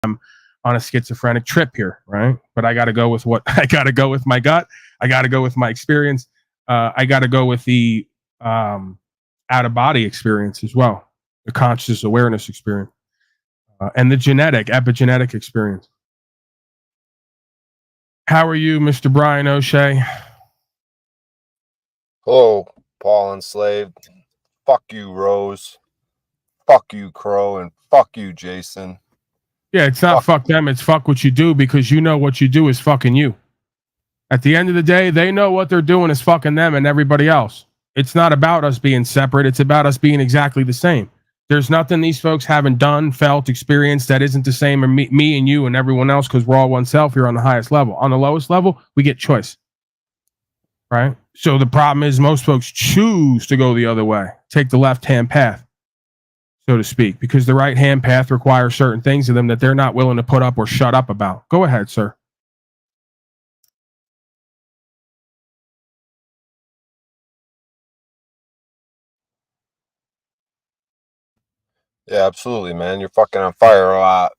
on a schizophrenic trip here, right? But I got to go with what I got to go with my gut. I got to go with my experience. I got to go with the out of body experience as well, the conscious awareness experience, and the epigenetic experience. How are you, Mr. Brian O'Shea? Hello, Paul Enslaved. Fuck you, Rose. Fuck you, Crow, and fuck you, Jason. Yeah, it's not fuck them, it's fuck what you do, because you know what you do is fucking you. At the end of the day, they know what they're doing is fucking them and everybody else. It's not about us being separate. It's about us being exactly the same. There's nothing these folks haven't done, felt, experienced that isn't the same as me and you and everyone else, because we're all oneself here on the highest level. On the lowest level, we get choice. Right? So the problem is most folks choose to go the other way, take the left-hand path, so to speak, because the right-hand path requires certain things of them that they're not willing to put up or shut up about. Go ahead, sir. Yeah, absolutely, man. You're fucking on fire a lot.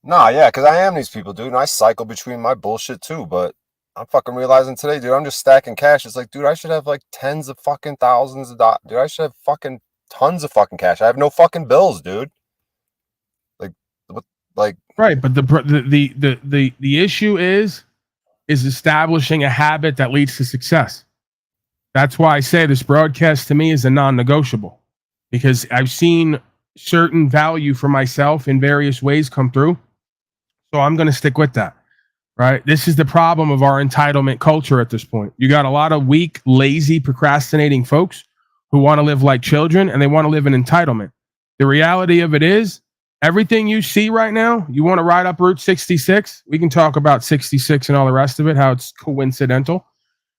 Nah, yeah, because I am these people, dude, and I cycle between my bullshit too, but I'm fucking realizing today, dude, I'm just stacking cash. It's like, dude, I should have like tens of fucking thousands of dollars. Dude, I should have fucking tons of fucking cash. I have no fucking bills, dude. Right, but the issue is establishing a habit that leads to success. That's why I say this broadcast to me is a non-negotiable, because I've seen certain value for myself in various ways come through. So I'm going to stick with that. Right? This is the problem of our entitlement culture at this point. You got a lot of weak, lazy, procrastinating folks who want to live like children, and they want to live in entitlement. The reality of it is, everything you see right now, you want to ride up Route 66? We can talk about 66 and all the rest of it, how it's coincidental.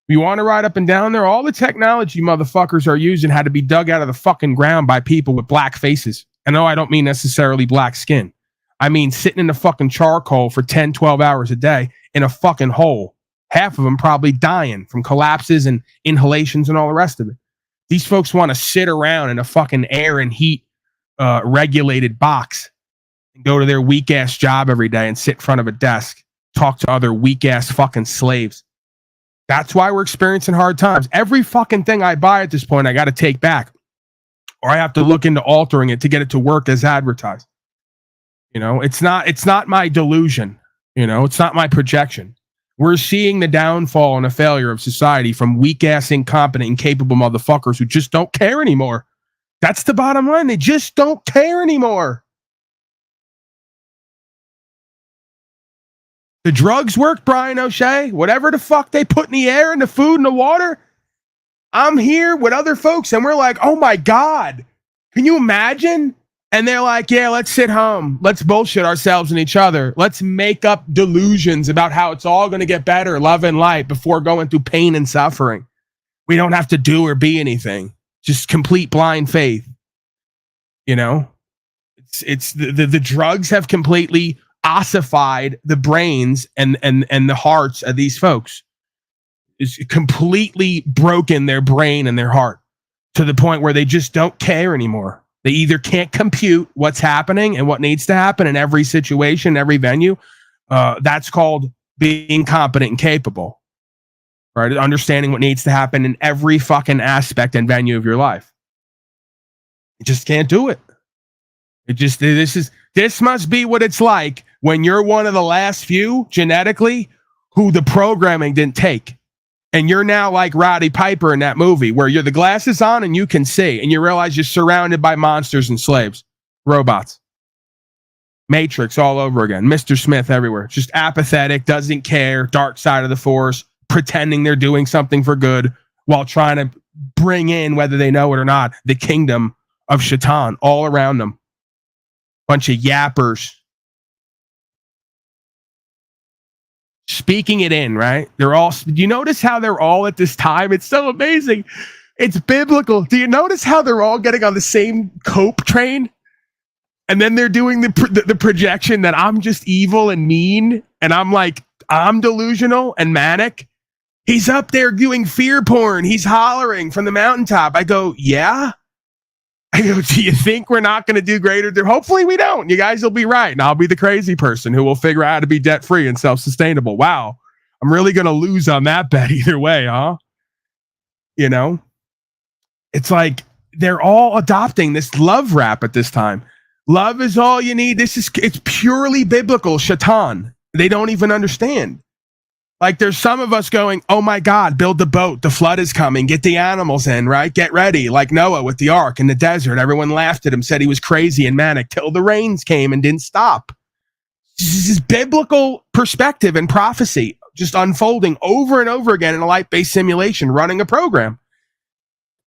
You want to ride up and down there? All the technology motherfuckers are using had to be dug out of the fucking ground by people with black faces. And no, I don't mean necessarily black skin. I mean sitting in the fucking charcoal for 10, 12 hours a day in a fucking hole. Half of them probably dying from collapses and inhalations and all the rest of it. These folks want to sit around in a fucking air and heat regulated box and go to their weak ass job every day and sit in front of a desk, talk to other weak ass fucking slaves. That's why we're experiencing hard times. Every fucking thing I buy at this point, I got to take back, or I have to look into altering it to get it to work as advertised. You know, it's not my delusion. You know, it's not my projection. We're seeing the downfall and the failure of society from weak ass, incompetent, incapable motherfuckers who just don't care anymore. That's the bottom line. They just don't care anymore. The drugs work, Brian O'Shea. Whatever the fuck they put in the air and the food and the water. I'm here with other folks and we're like, oh my God, can you imagine? And they're like, yeah, let's sit home. Let's bullshit ourselves and each other. Let's make up delusions about how it's all going to get better, love and light, before going through pain and suffering. We don't have to do or be anything. Just complete blind faith. You know, it's the drugs have completely ossified the brains and the hearts of these folks. It's completely broken their brain and their heart to the point where they just don't care anymore. They either can't compute what's happening and what needs to happen in every situation, every venue. That's called being competent and capable, right? Understanding what needs to happen in every fucking aspect and venue of your life. You just can't do it. This must be what it's like when you're one of the last few genetically who the programming didn't take. And you're now like Roddy Piper in that movie where you're the glasses on and you can see, and you realize you're surrounded by monsters and slaves, robots, Matrix all over again, Mr. Smith everywhere, just apathetic, doesn't care, dark side of the force, pretending they're doing something for good while trying to bring in, whether they know it or not, the kingdom of Shaitan all around them. Bunch of yappers. Speaking it in, right? They're all, do you notice how they're all at this time? It's so amazing. It's biblical. Do you notice how they're all getting on the same cope train? And then they're doing the projection that I'm just evil and mean. And I'm like, I'm delusional and manic. He's up there doing fear porn. He's hollering from the mountaintop. I go, yeah. I go, do you think we're not going to do greater? Hopefully we don't. You guys will be right. And I'll be the crazy person who will figure out how to be debt free and self-sustainable. Wow. I'm really going to lose on that bet either way, huh? You know, it's like they're all adopting this love rap at this time. Love is all you need. It's purely biblical shaitan. They don't even understand. Like there's some of us going, oh my God, build the boat. The flood is coming. Get the animals in, right? Get ready. Like Noah with the ark in the desert. Everyone laughed at him, said he was crazy and manic till the rains came and didn't stop. This is biblical perspective and prophecy just unfolding over and over again in a light-based simulation, running a program.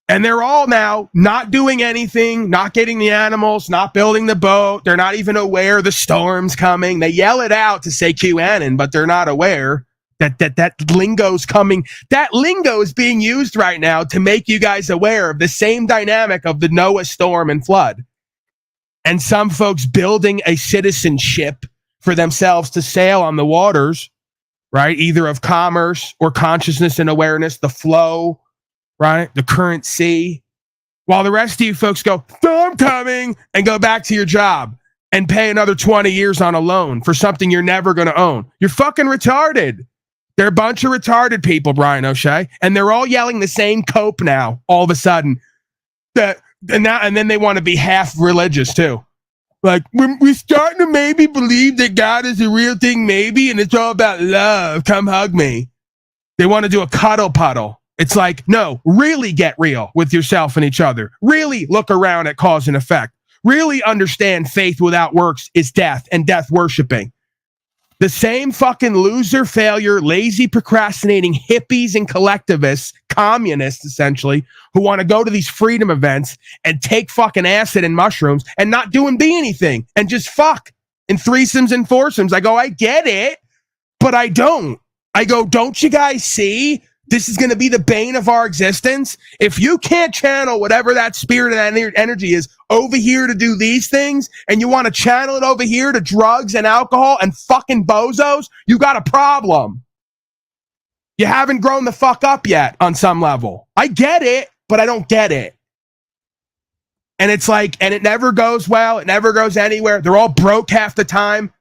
And they're all now not doing anything, not getting the animals, not building the boat. They're not even aware the storm's coming. They yell it out to say QAnon, but they're not aware that lingo's coming. That lingo is being used right now to make you guys aware of the same dynamic of the Noah storm and flood. And some folks building a citizenship for themselves to sail on the waters, right? Either of commerce or consciousness and awareness, the flow, right? The current sea. While the rest of you folks go, storm coming, and go back to your job and pay another 20 years on a loan for something you're never going to own. You're fucking retarded. They're a bunch of retarded people, Brian O'Shea, and they're all yelling the same cope now, all of a sudden. And then they want to be half religious, too. Like, we're starting to maybe believe that God is a real thing, maybe, and it's all about love. Come hug me. They want to do a cuddle puddle. It's like, no, really get real with yourself and each other. Really look around at cause and effect. Really understand faith without works is death and death worshiping. The same fucking loser, failure, lazy, procrastinating hippies and collectivists, communists essentially, who want to go to these freedom events and take fucking acid and mushrooms and not do and be anything and just fuck in threesomes and foursomes. I go, I get it, but I don't. I go, don't you guys see? This is going to be the bane of our existence. If you can't channel whatever that spirit and that energy is over here to do these things, and you want to channel it over here to drugs and alcohol and fucking bozos, you got a problem. You haven't grown the fuck up yet on some level. I get it, but I don't get it. And it's like, and it never goes well. It never goes anywhere. They're all broke half the time.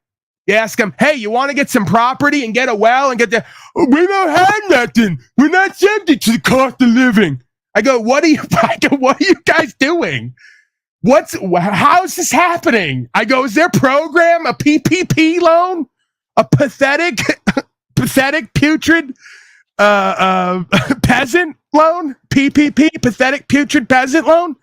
You ask them, hey, you want to get some property and get a well and get the, we don't have nothing. We're not subject to the cost of living. I go, what are you guys doing? How is this happening? I go, is their program a PPP loan? A pathetic, putrid, peasant loan? PPP, pathetic, putrid peasant loan?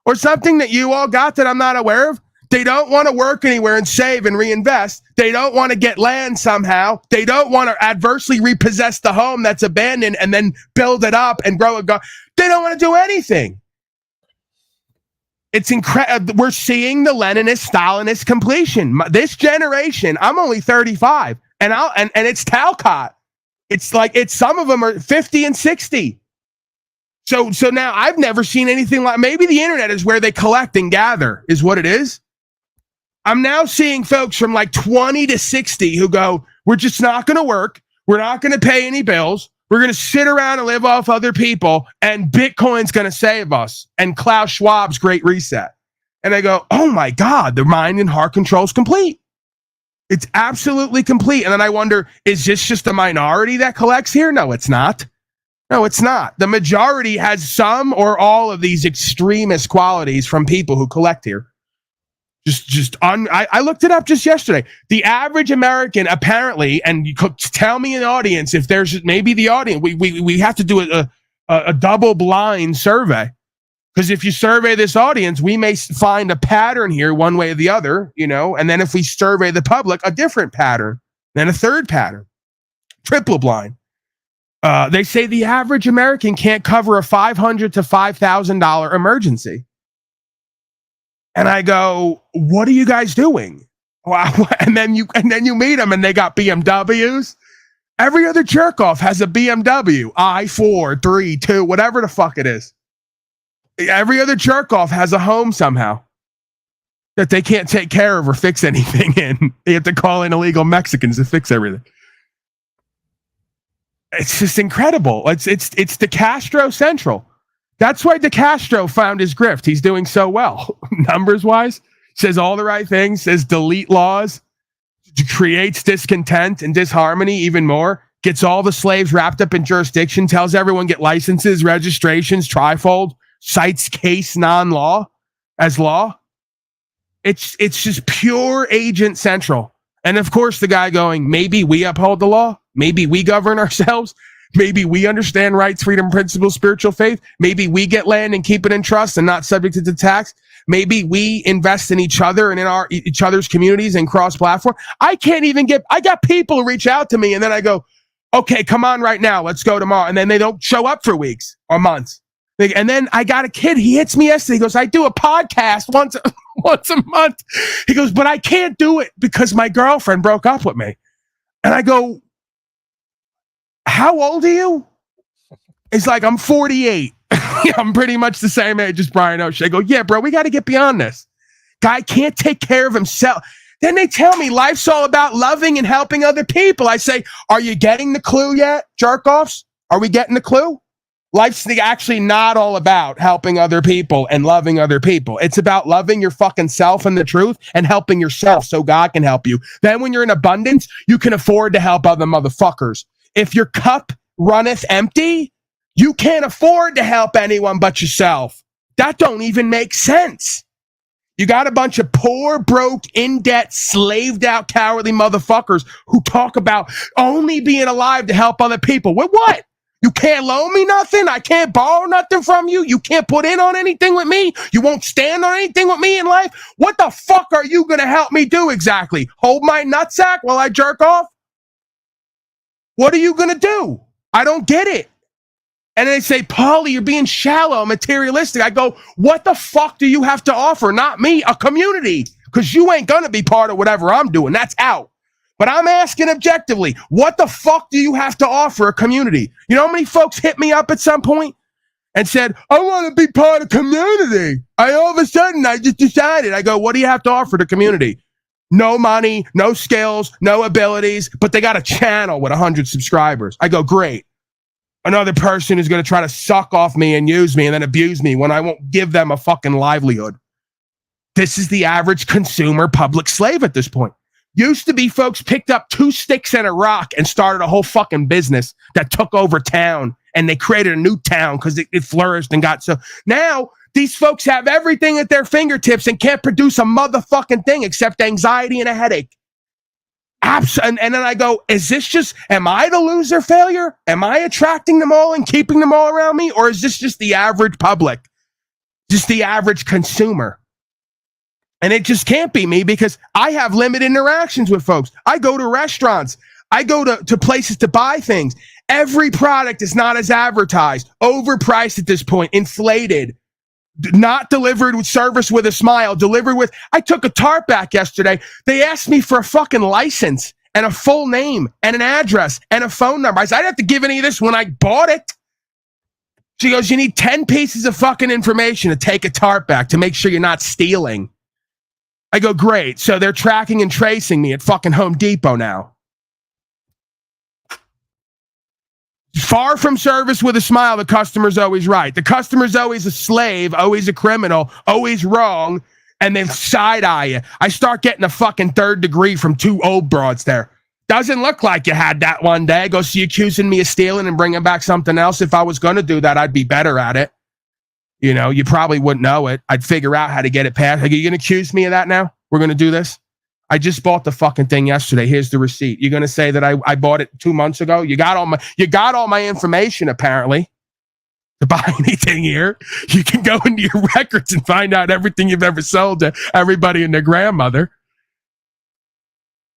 Or something that you all got that I'm not aware of? They don't want to work anywhere and save and reinvest. They don't want to get land somehow. They don't want to adversely repossess the home that's abandoned and then build it up and grow it. They don't want to do anything. It's incredible. We're seeing the Leninist, Stalinist completion. This generation, I'm only 35, and it's Talcott. It's like some of them are 50 and 60. So now I've never seen anything like. Maybe the internet is where they collect and gather, is what it is. I'm now seeing folks from like 20 to 60 who go, we're just not going to work. We're not going to pay any bills. We're going to sit around and live off other people, and Bitcoin's going to save us. And Klaus Schwab's Great Reset. And I go, oh my God, the mind and heart control is complete. It's absolutely complete. And then I wonder, is this just a minority that collects here? No, it's not. No, it's not. The majority has some or all of these extremist qualities from people who collect here. I looked it up just yesterday. The average American, apparently, and you could tell me in the audience if there's maybe the audience. We have to do a double blind survey, because if you survey this audience, we may find a pattern here one way or the other, and then if we survey the public, a different pattern, then a third pattern, triple blind. They say the average American can't cover a $500 to $5,000 emergency. And I go, what are you guys doing? Wow. And then you meet them and they got BMWs. Every other jerk off has a BMW, i4, 3, 2, whatever the fuck it is. Every other jerk off has a home somehow that they can't take care of or fix anything in. They have to call in illegal Mexicans to fix everything. It's just incredible. It's the Castro Central. That's why DeCastro found his grift. He's doing so well, numbers wise. Says all the right things. Says delete laws. Creates discontent and disharmony even more. Gets all the slaves wrapped up in jurisdiction. Tells everyone get licenses, registrations, trifold. Cites case non-law as law. It's just pure agent central. And of course, the guy going, maybe we uphold the law. Maybe we govern ourselves. Maybe we understand rights, freedom, principles, spiritual faith. Maybe we get land and keep it in trust and not subject to tax. Maybe we invest in each other and in each other's communities and cross-platform. I got people who reach out to me and then I go, okay, come on right now. Let's go tomorrow. And then they don't show up for weeks or months. And then I got a kid. He hits me yesterday. He goes, I do a podcast once a month. He goes, but I can't do it because my girlfriend broke up with me. And I go, how old are you? It's like, I'm 48. I'm pretty much the same age as Brian O'Shea. I go, yeah, bro, we got to get beyond this. Guy can't take care of himself. Then they tell me life's all about loving and helping other people. I say, are you getting the clue yet, jerk-offs? Are we getting the clue? Life's actually not all about helping other people and loving other people. It's about loving your fucking self and the truth and helping yourself so God can help you. Then when you're in abundance, you can afford to help other motherfuckers. If your cup runneth empty, you can't afford to help anyone but yourself. That don't even make sense. You got a bunch of poor, broke, in-debt, slaved-out, cowardly motherfuckers who talk about only being alive to help other people. With what? You can't loan me nothing? I can't borrow nothing from you? You can't put in on anything with me? You won't stand on anything with me in life? What the fuck are you going to help me do exactly? Hold my nutsack while I jerk off? What are you going to do? I don't get it. And they say, Paulie, you're being shallow, materialistic. I go, what the fuck do you have to offer? Not me, a community. Because you ain't going to be part of whatever I'm doing. That's out. But I'm asking objectively, what the fuck do you have to offer a community? You know how many folks hit me up at some point and said, I want to be part of community. All of a sudden, I just decided. I go, what do you have to offer the community? No money, no skills, no abilities, but they got a channel with 100 subscribers. I go, great. Another person who's going to try to suck off me and use me and then abuse me when I won't give them a fucking livelihood. This is the average consumer public slave at this point. Used to be folks picked up 2 sticks and a rock and started a whole fucking business that took over town and they created a new town because it flourished and got so. Now, these folks have everything at their fingertips and can't produce a motherfucking thing except anxiety and a headache. And then I go, am I the loser failure? Am I attracting them all and keeping them all around me? Or is this just the average public? Just the average consumer? And it just can't be me because I have limited interactions with folks. I go to restaurants. I go to places to buy things. Every product is not as advertised, overpriced at this point, inflated, not delivered with service with a smile, delivered with, I took a tarp back yesterday. They asked me for a fucking license and a full name and an address and a phone number. I said, I didn't have to give any of this when I bought it. She goes, you need 10 pieces of fucking information to take a tarp back to make sure you're not stealing. I go, great. So they're tracking and tracing me at fucking Home Depot now. Far from service with a smile, the customer's always right. The customer's always a slave, always a criminal, always wrong, and then side-eye you. I start getting a fucking 3rd degree from 2 old broads there. Doesn't look like you had that one day. I go, so you accusing me of stealing and bringing back something else? If I was going to do that, I'd be better at it. You know, you probably wouldn't know it. I'd figure out how to get it past. Are you going to accuse me of that now? We're going to do this? I just bought the fucking thing yesterday. Here's the receipt. You're going to say that I bought it 2 months ago? You got all my information, apparently. To buy anything here, you can go into your records and find out everything you've ever sold to everybody and their grandmother.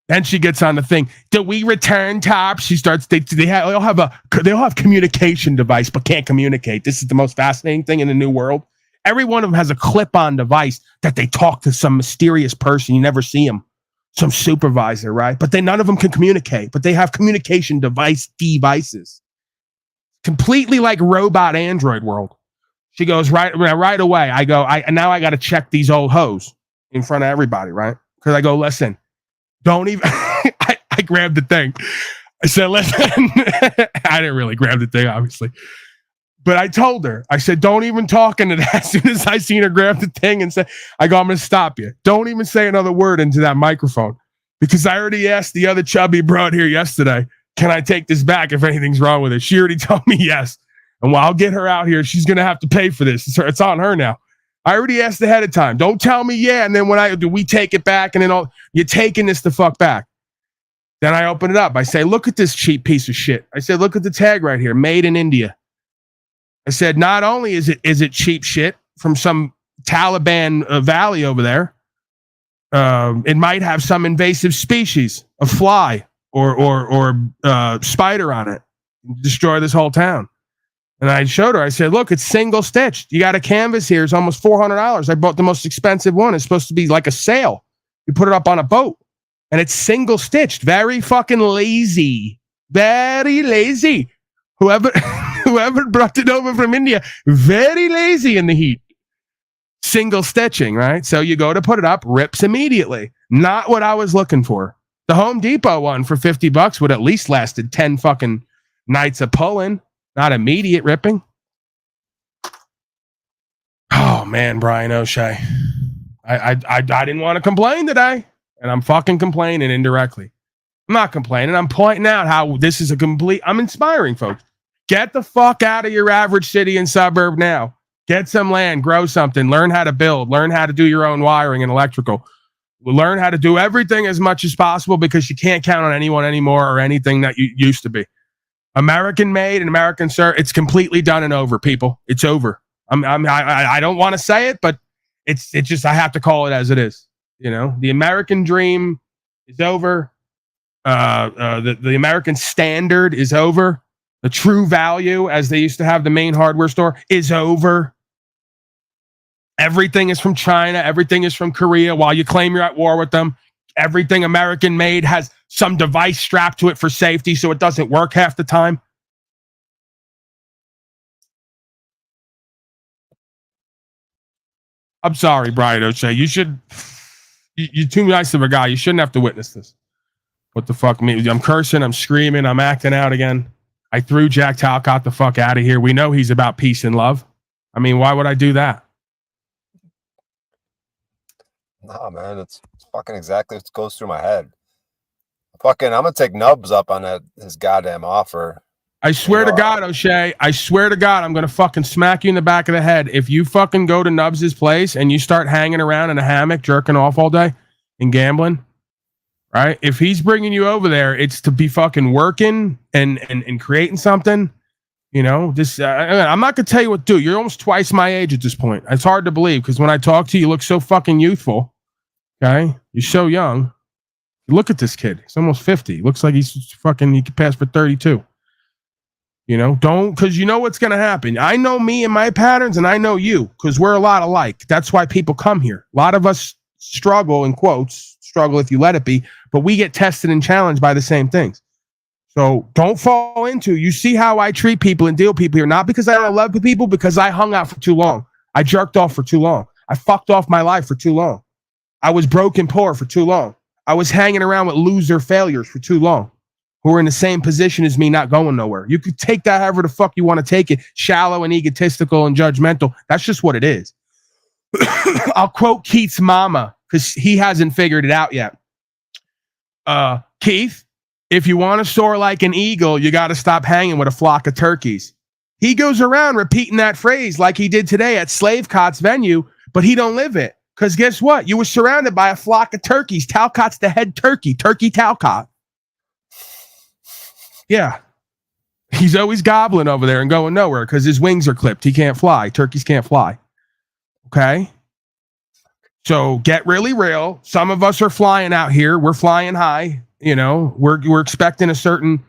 Then she gets on the thing. Do we return tops? She starts. They all have communication device, but can't communicate. This is the most fascinating thing in the new world. Every one of them has a clip-on device that they talk to some mysterious person. You never see them, some supervisor, right? But none of them can communicate. But they have communication devices, completely like robot Android world. She goes right away. I go. Now I got to check these old hoes in front of everybody, right? Because I go, listen. Don't even, I grabbed the thing. I said, listen, I didn't really grab the thing, obviously. But I told her, I said, don't even talk into that. As soon as I seen her grab the thing and say, I'm going to stop you. Don't even say another word into that microphone. Because I already asked the other chubby broad here yesterday, can I take this back if anything's wrong with it? She already told me yes. And while I'll get her out here, she's going to have to pay for this. It's on her now. I already asked ahead of time. Don't tell me yeah. And then when do we take it back? And then you're taking this the fuck back. Then I open it up. I say, look at this cheap piece of shit. I said, look at the tag right here. Made in India. I said, not only is it cheap shit from some Taliban valley over there, it might have some invasive species of fly or spider on it, destroy this whole town. And I showed her. I said, look, it's single stitched. You got a canvas here. It's almost $400. I bought the most expensive one. It's supposed to be like a sail. You put it up on a boat, and it's single stitched. Very fucking lazy. Very lazy. Whoever brought it over from India, very lazy in the heat. Single stitching, right? So you go to put it up, rips immediately. Not what I was looking for. The Home Depot one for $50 would at least lasted 10 fucking nights of pulling, not immediate ripping. Oh man, Brian O'Shea. I didn't want to complain today, and I'm fucking complaining indirectly. I'm not complaining. I'm pointing out how this is I'm inspiring folks. Get the fuck out of your average city and suburb now. Get some land, grow something, learn how to build, learn how to do your own wiring and electrical. Learn how to do everything as much as possible because you can't count on anyone anymore or anything that you used to be. American made and American served. It's completely done and over, people. It's over. I don't want to say it, but it's just, I have to call it as it is. You know, the American dream is over. The American standard is over. The True Value, as they used to have the main hardware store, is over. Everything is from China. Everything is from Korea. While you claim you're at war with them, everything American made has some device strapped to it for safety, so it doesn't work half the time. I'm sorry, Brian O'Shea. You're too nice of a guy. You shouldn't have to witness this. What the fuck? I'm cursing. I'm screaming. I'm acting out again. I threw Jack Talcott the fuck out of here. We know he's about peace and love. I mean, why would I do that? Nah, man, it's fucking exactly what goes through my head. I'm gonna take Nubs up on his goddamn offer. I swear to God, O'Shea, I swear to God, I'm gonna fucking smack you in the back of the head if you fucking go to Nubs' place and you start hanging around in a hammock, jerking off all day and gambling. Right? If he's bringing you over there, it's to be fucking working and creating something. You know, this. I'm not gonna tell you what to do. You're almost twice my age at this point. It's hard to believe because when I talk to you, you look so fucking youthful. Okay, you're so young. Look at this kid. He's almost 50. Looks like he could pass for 32. You know, because you know what's gonna happen. I know me and my patterns, and I know you because we're a lot alike. That's why people come here. A lot of us struggle, in quotes, struggle if you let it be, but we get tested and challenged by the same things. So don't fall into, you see how I treat people and deal with people here, not because I don't love the people, because I hung out for too long. I jerked off for too long. I fucked off my life for too long. I was broke and poor for too long. I was hanging around with loser failures for too long, who are in the same position as me, not going nowhere. You could take that however the fuck you want to take it, shallow and egotistical and judgmental. That's just what it is. I'll quote Keith's mama because he hasn't figured it out yet. Keith, if you want to soar like an eagle, you got to stop hanging with a flock of turkeys. He goes around repeating that phrase like he did today at Slave Cott's venue, but he don't live it. Because guess what? You were surrounded by a flock of turkeys. Talcott's the head turkey Talcott. Yeah. He's always gobbling over there and going nowhere because his wings are clipped. He can't fly. Turkeys can't fly. Okay? So get really real. Some of us are flying out here. We're flying high. You know, we're expecting a certain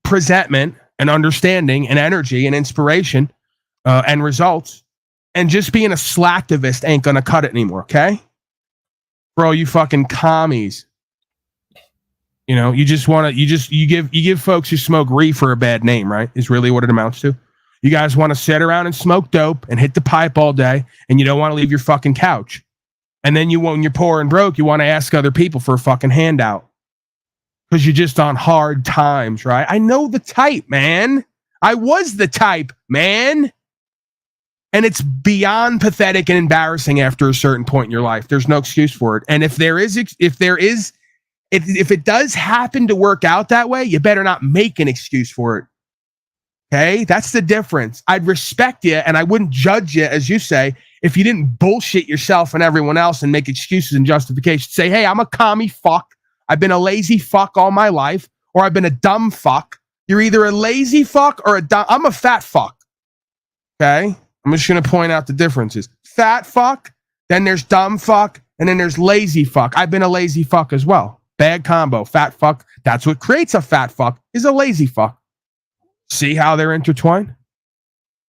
presentment and understanding and energy and inspiration and results. And just being a slacktivist ain't gonna cut it anymore, okay? Bro, you fucking commies. You know, you give folks who smoke reefer a bad name, right? Is really what it amounts to. You guys want to sit around and smoke dope and hit the pipe all day, and you don't want to leave your fucking couch. And then when you're poor and broke, you want to ask other people for a fucking handout. Because you're just on hard times, right? I know the type, man. I was the type, man. And it's beyond pathetic and embarrassing after a certain point in your life. There's no excuse for it. And if it does happen to work out that way, you better not make an excuse for it. Okay? That's the difference. I'd respect you and I wouldn't judge you, as you say, if you didn't bullshit yourself and everyone else and make excuses and justifications. Say, hey, I'm a commie fuck. I've been a lazy fuck all my life, or I've been a dumb fuck. You're either a lazy fuck or I'm a fat fuck. Okay? I'm just going to point out the differences. Fat fuck, then there's dumb fuck, and then there's lazy fuck. I've been a lazy fuck as well. Bad combo. Fat fuck. That's what creates a fat fuck, is a lazy fuck. See how they're intertwined?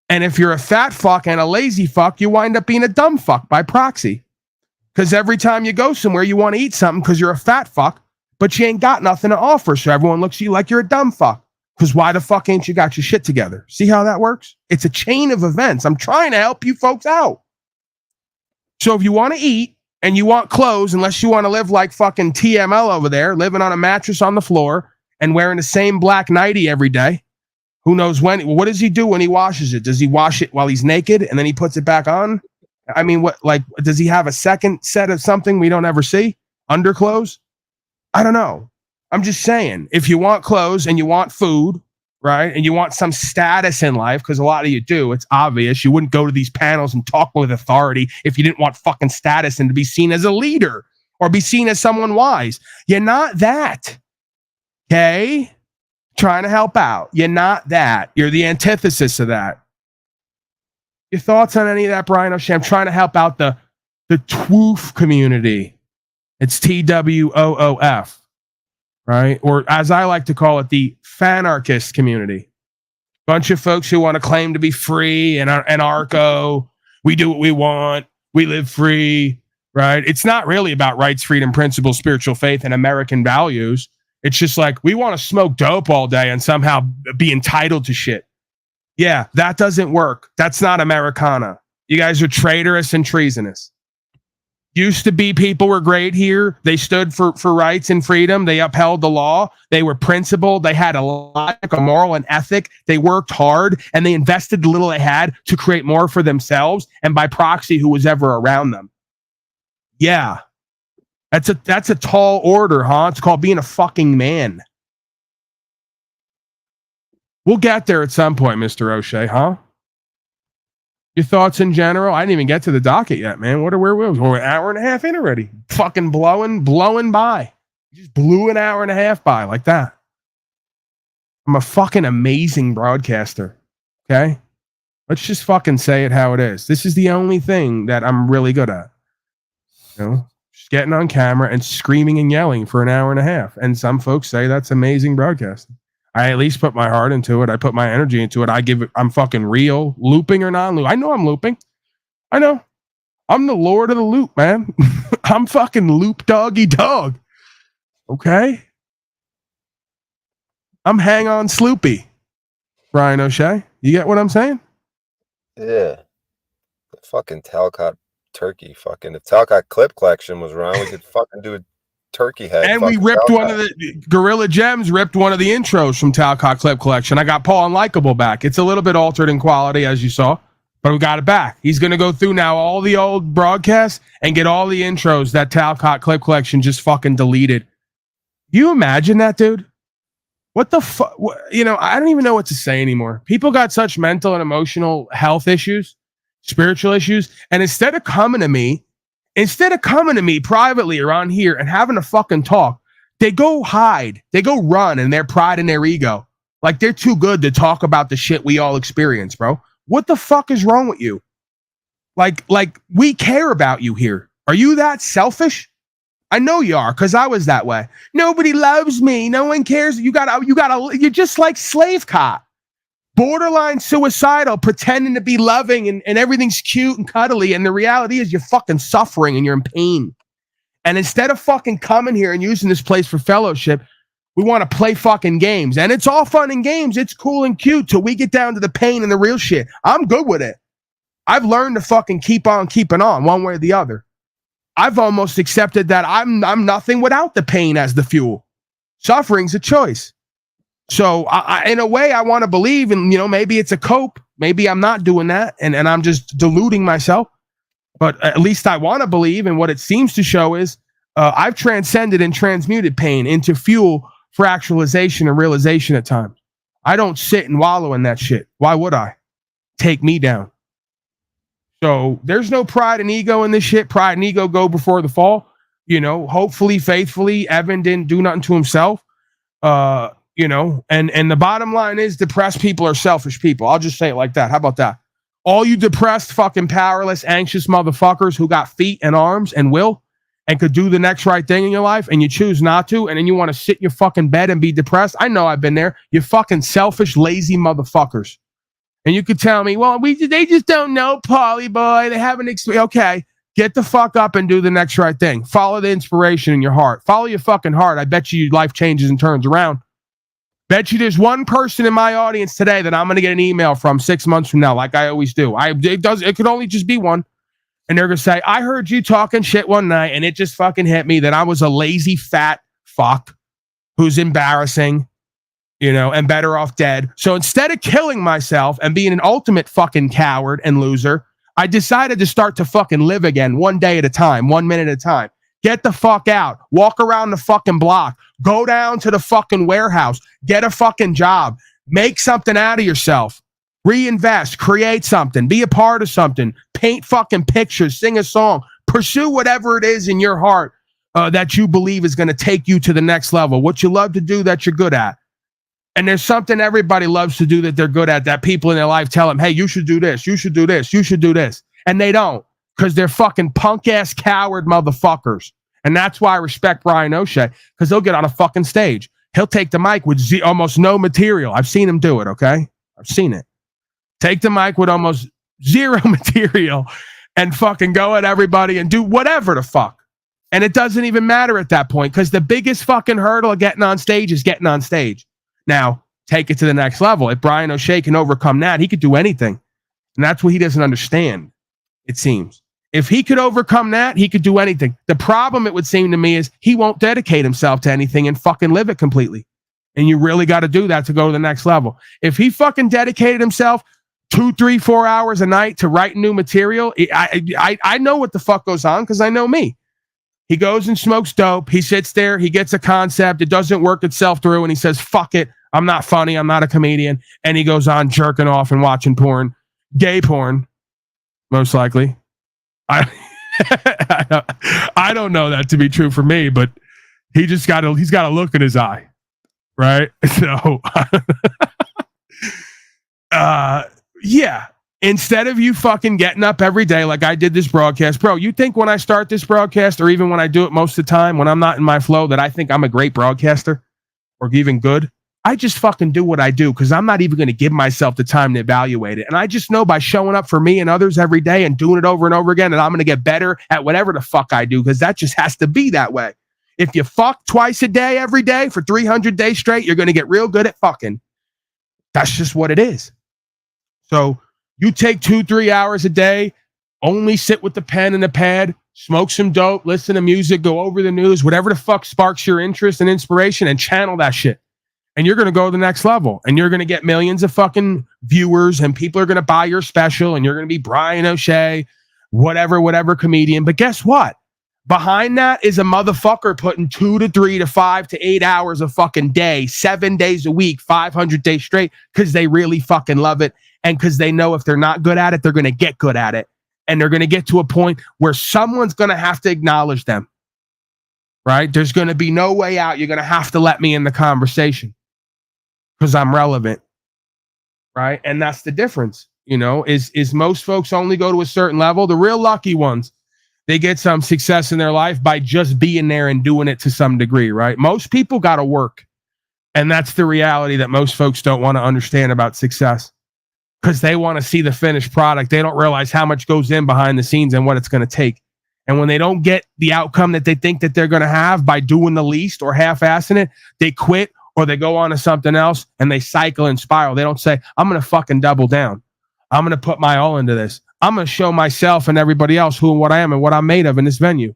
And if you're a fat fuck and a lazy fuck, you wind up being a dumb fuck by proxy. Because every time you go somewhere, you want to eat something because you're a fat fuck, but you ain't got nothing to offer. So everyone looks at you like you're a dumb fuck. Because why the fuck ain't you got your shit together? See how that works? It's a chain of events. I'm trying to help you folks out. So if you want to eat and you want clothes, unless you want to live like fucking TML over there, living on a mattress on the floor and wearing the same black nightie every day, who knows when? What does he do when he washes it? Does he wash it while he's naked and then he puts it back on? I mean, what? Like, does he have a second set of something we don't ever see? Underclothes? I don't know. I'm just saying, if you want clothes and you want food, right, and you want some status in life, because a lot of you do, it's obvious. You wouldn't go to these panels and talk with authority if you didn't want fucking status and to be seen as a leader or be seen as someone wise. You're not that. Okay? Trying to help out. You're not that. You're the antithesis of that. Your thoughts on any of that, Brian O'Shea? I'm trying to help out the TWOOF community. It's TWOOF. Right? Or as I like to call it, the fanarchist community. Bunch of folks who want to claim to be free and anarcho. We do what we want. We live free. Right? It's not really about rights, freedom, principles, spiritual faith, and American values. It's just like, we want to smoke dope all day and somehow be entitled to shit. Yeah, that doesn't work. That's not Americana. You guys are traitorous and treasonous. Used to be people were great here. They stood for rights and freedom. They upheld the law. They were principled. They had a logic, a moral, and ethic. They worked hard, and they invested the little they had to create more for themselves and by proxy who was ever around them. Yeah. That's a tall order, huh? It's called being a fucking man. We'll get there at some point, Mr. O'Shea, huh? Your thoughts in general? I didn't even get to the docket yet, man. We're an hour and a half in already. Fucking blowing by. Just blew an hour and a half by like that. I'm a fucking amazing broadcaster. Okay? Let's just fucking say it how it is. This is the only thing that I'm really good at. You know? Just getting on camera and screaming and yelling for an hour and a half. And some folks say that's amazing broadcasting. I at least put my heart into it. I put my energy into it. I'm fucking real. Looping or non-loop. I know I'm looping. I know. I'm the Lord of the loop, man. I'm fucking loop doggy dog. Okay? I'm hang on sloopy. Brian O'Shea. You get what I'm saying? Yeah. The fucking Talcott turkey. Fucking, if Talcott clip collection was around, we could fucking do a turkey head. And we ripped Talcott. One of the Gorilla Gems ripped one of the intros from Talcott clip collection. I got Paul Unlikable back. It's a little bit altered in quality, as you saw, but we got it back. He's going to go through now all the old broadcasts and get all the intros that Talcott clip collection just fucking deleted. You imagine that, dude? What the fuck? You know, I don't even know what to say anymore. People got such mental and emotional health issues, spiritual issues, and instead of coming to me privately or on here and having a fucking talk, they go hide. They go run in their pride and their ego. Like they're too good to talk about the shit we all experience, bro. What the fuck is wrong with you? Like we care about you here. Are you that selfish? I know you are, because I was that way. Nobody loves me. No one cares. You're just like slave cop. Borderline suicidal, pretending to be loving and everything's cute and cuddly. And the reality is you're fucking suffering and you're in pain. And instead of fucking coming here and using this place for fellowship, we want to play fucking games. And it's all fun and games. It's cool and cute till we get down to the pain and the real shit. I'm good with it. I've learned to fucking keep on keeping on one way or the other. I've almost accepted that I'm nothing without the pain as the fuel. Suffering's a choice. So in a way, I want to believe, and maybe it's a cope. Maybe I'm not doing that, and I'm just deluding myself. But at least I want to believe, and what it seems to show is I've transcended and transmuted pain into fuel for actualization and realization at times. I don't sit and wallow in that shit. Why would I? Take me down. So there's no pride and ego in this shit. Pride and ego go before the fall. Hopefully, faithfully, Evan didn't do nothing to himself. And the bottom line is depressed people are selfish people. I'll just say it like that. How about that? All you depressed, fucking powerless, anxious motherfuckers who got feet and arms and will and could do the next right thing in your life and you choose not to, and then you want to sit in your fucking bed and be depressed. I know I've been there. You fucking selfish, lazy motherfuckers. And you could tell me, well, they just don't know, Paulie boy. They haven't experienced. Okay, get the fuck up and do the next right thing. Follow the inspiration in your heart. Follow your fucking heart. I bet you life changes and turns around. Bet you there's one person in my audience today that I'm going to get an email from 6 months from now, like I always do. It could only just be one. And they're going to say, I heard you talking shit one night and it just fucking hit me that I was a lazy, fat fuck who's embarrassing, and better off dead. So instead of killing myself and being an ultimate fucking coward and loser, I decided to start to fucking live again, one day at a time, 1 minute at a time. Get the fuck out. Walk around the fucking block. Go down to the fucking warehouse. Get a fucking job. Make something out of yourself. Reinvest. Create something. Be a part of something. Paint fucking pictures. Sing a song. Pursue whatever it is in your heart that you believe is going to take you to the next level. What you love to do that you're good at. And there's something everybody loves to do that they're good at, that people in their life tell them, hey, you should do this. You should do this. You should do this. And they don't. Because they're fucking punk-ass coward motherfuckers. And that's why I respect Brian O'Shea, because he'll get on a fucking stage. He'll take the mic with almost no material. I've seen him do it, okay? I've seen it. Take the mic with almost zero material and fucking go at everybody and do whatever the fuck. And it doesn't even matter at that point, because the biggest fucking hurdle of getting on stage is getting on stage. Now, take it to the next level. If Brian O'Shea can overcome that, he could do anything. And that's what he doesn't understand, it seems. If he could overcome that, he could do anything. The problem, it would seem to me, is he won't dedicate himself to anything and fucking live it completely. And you really got to do that to go to the next level. If he fucking dedicated himself 2, 3, 4 hours a night to write new material, I know what the fuck goes on, because I know me. He goes and smokes dope. He sits there. He gets a concept. It doesn't work itself through. And he says, fuck it. I'm not funny. I'm not a comedian. And he goes on jerking off and watching porn. Gay porn, most likely. I don't know that to be true for me, but he's got a look in his eye. Right? So, yeah. Instead of you fucking getting up every day like I did this broadcast, bro, you think when I start this broadcast, or even when I do it most of the time, when I'm not in my flow, that I think I'm a great broadcaster or even good? I just fucking do what I do, because I'm not even going to give myself the time to evaluate it. And I just know by showing up for me and others every day and doing it over and over again, that I'm going to get better at whatever the fuck I do, because that just has to be that way. If you fuck twice a day every day for 300 days straight, you're going to get real good at fucking. That's just what it is. So you take 2-3 hours a day, only sit with the pen and the pad, smoke some dope, listen to music, go over the news, whatever the fuck sparks your interest and inspiration, and channel that shit. And you're going to go to the next level, and you're going to get millions of fucking viewers, and people are going to buy your special, and you're going to be Brian O'Shea, whatever comedian. But guess what? Behind that is a motherfucker putting 2 to 3 to 5 to 8 hours a fucking day, 7 days a week, 500 days straight, because they really fucking love it. And because they know if they're not good at it, they're going to get good at it. And they're going to get to a point where someone's going to have to acknowledge them. Right? There's going to be no way out. You're going to have to let me in the conversation, because I'm relevant. Right? And that's the difference. Is most folks only go to a certain level. The real lucky ones, they get some success in their life by just being there and doing it to some degree. Right? Most people got to work. And that's the reality that most folks don't want to understand about success, because they want to see the finished product. They don't realize how much goes in behind the scenes and what it's going to take. And when they don't get the outcome that they think that they're going to have by doing the least or half-assing it, they quit, or they go on to something else, and they cycle and spiral. They don't say, I'm going to fucking double down. I'm going to put my all into this. I'm going to show myself and everybody else who and what I am and what I'm made of in this venue.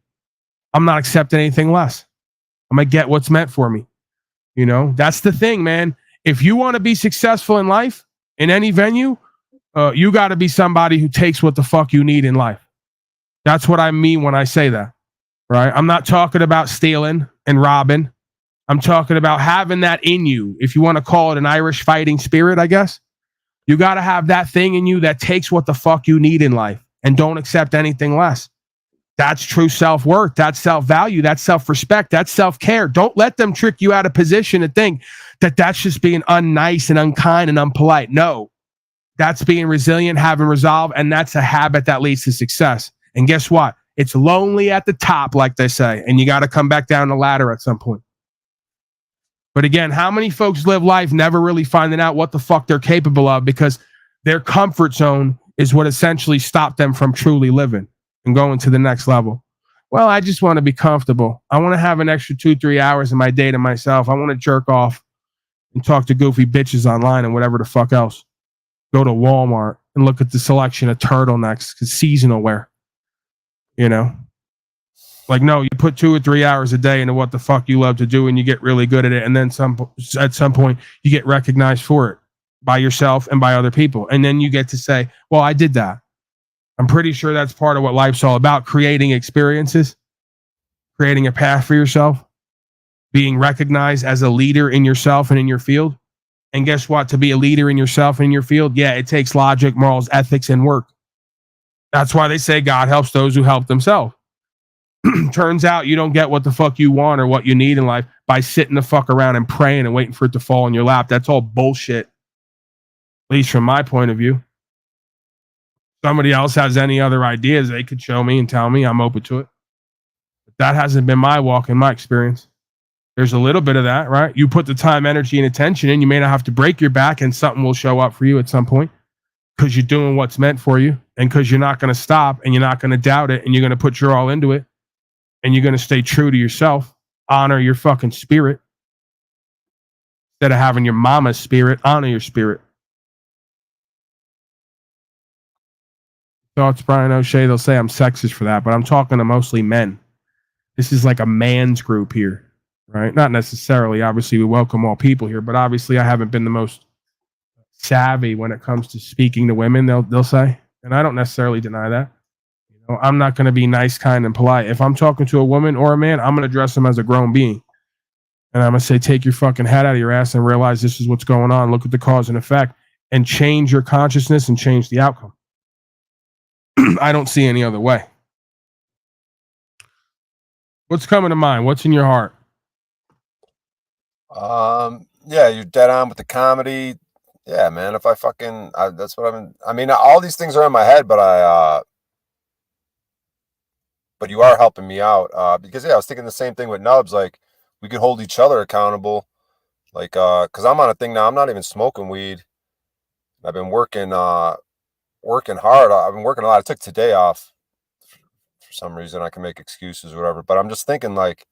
I'm not accepting anything less. I'm going to get what's meant for me. That's the thing, man. If you want to be successful in life, in any venue, you got to be somebody who takes what the fuck you need in life. That's what I mean when I say that, right? I'm not talking about stealing and robbing. I'm talking about having that in you. If you want to call it an Irish fighting spirit, I guess. You got to have that thing in you that takes what the fuck you need in life and don't accept anything less. That's true self-worth. That's self-value. That's self-respect. That's self-care. Don't let them trick you out of position to think that that's just being unnice and unkind and unpolite. No, that's being resilient, having resolve, and that's a habit that leads to success. And guess what? It's lonely at the top, like they say, and you got to come back down the ladder at some point. But again, how many folks live life never really finding out what the fuck they're capable of because their comfort zone is what essentially stopped them from truly living and going to the next level? Well, I just want to be comfortable. I want to have an extra 2-3 hours in my day to myself. I want to jerk off and talk to goofy bitches online and whatever the fuck else. Go to Walmart and look at the selection of turtlenecks because seasonal wear. You know? Like, no, you put 2 or 3 hours a day into what the fuck you love to do and you get really good at it. And then at some point, you get recognized for it by yourself and by other people. And then you get to say, well, I did that. I'm pretty sure that's part of what life's all about, creating experiences, creating a path for yourself, being recognized as a leader in yourself and in your field. And guess what? To be a leader in yourself and in your field, yeah, it takes logic, morals, ethics, and work. That's why they say God helps those who help themselves. Turns out you don't get what the fuck you want or what you need in life by sitting the fuck around and praying and waiting for it to fall in your lap. That's all bullshit, at least from my point of view. Somebody else has any other ideas, they could show me and tell me. I'm open to it. But that hasn't been my walk in my experience. There's a little bit of that, right? You put the time, energy, and attention in, you may not have to break your back and something will show up for you at some point because you're doing what's meant for you and because you're not going to stop and you're not going to doubt it and you're going to put your all into it. And you're going to stay true to yourself, honor your fucking spirit. Instead of having your mama's spirit, honor your spirit. Thoughts, Brian O'Shea, they'll say I'm sexist for that, but I'm talking to mostly men. This is like a man's group here, right? Not necessarily. Obviously, we welcome all people here, but obviously I haven't been the most savvy when it comes to speaking to women, they'll say. And I don't necessarily deny that. I'm not going to be nice, kind, and polite. If I'm talking to a woman or a man, I'm going to address them as a grown being. And I'm going to say, take your fucking head out of your ass and realize this is what's going on. Look at the cause and effect and change your consciousness and change the outcome. I don't see any other way. What's coming to mind? What's in your heart? Yeah, you're dead on with the comedy. Yeah, man. If that's what I mean, all these things are in my head, but you are helping me out because I was thinking the same thing with Nubs. Like we could hold each other accountable. Like because I'm on a thing now. I'm not even smoking weed. I've been working hard. I've been working a lot. I took today off for some reason. I can make excuses or whatever. But I'm just thinking like,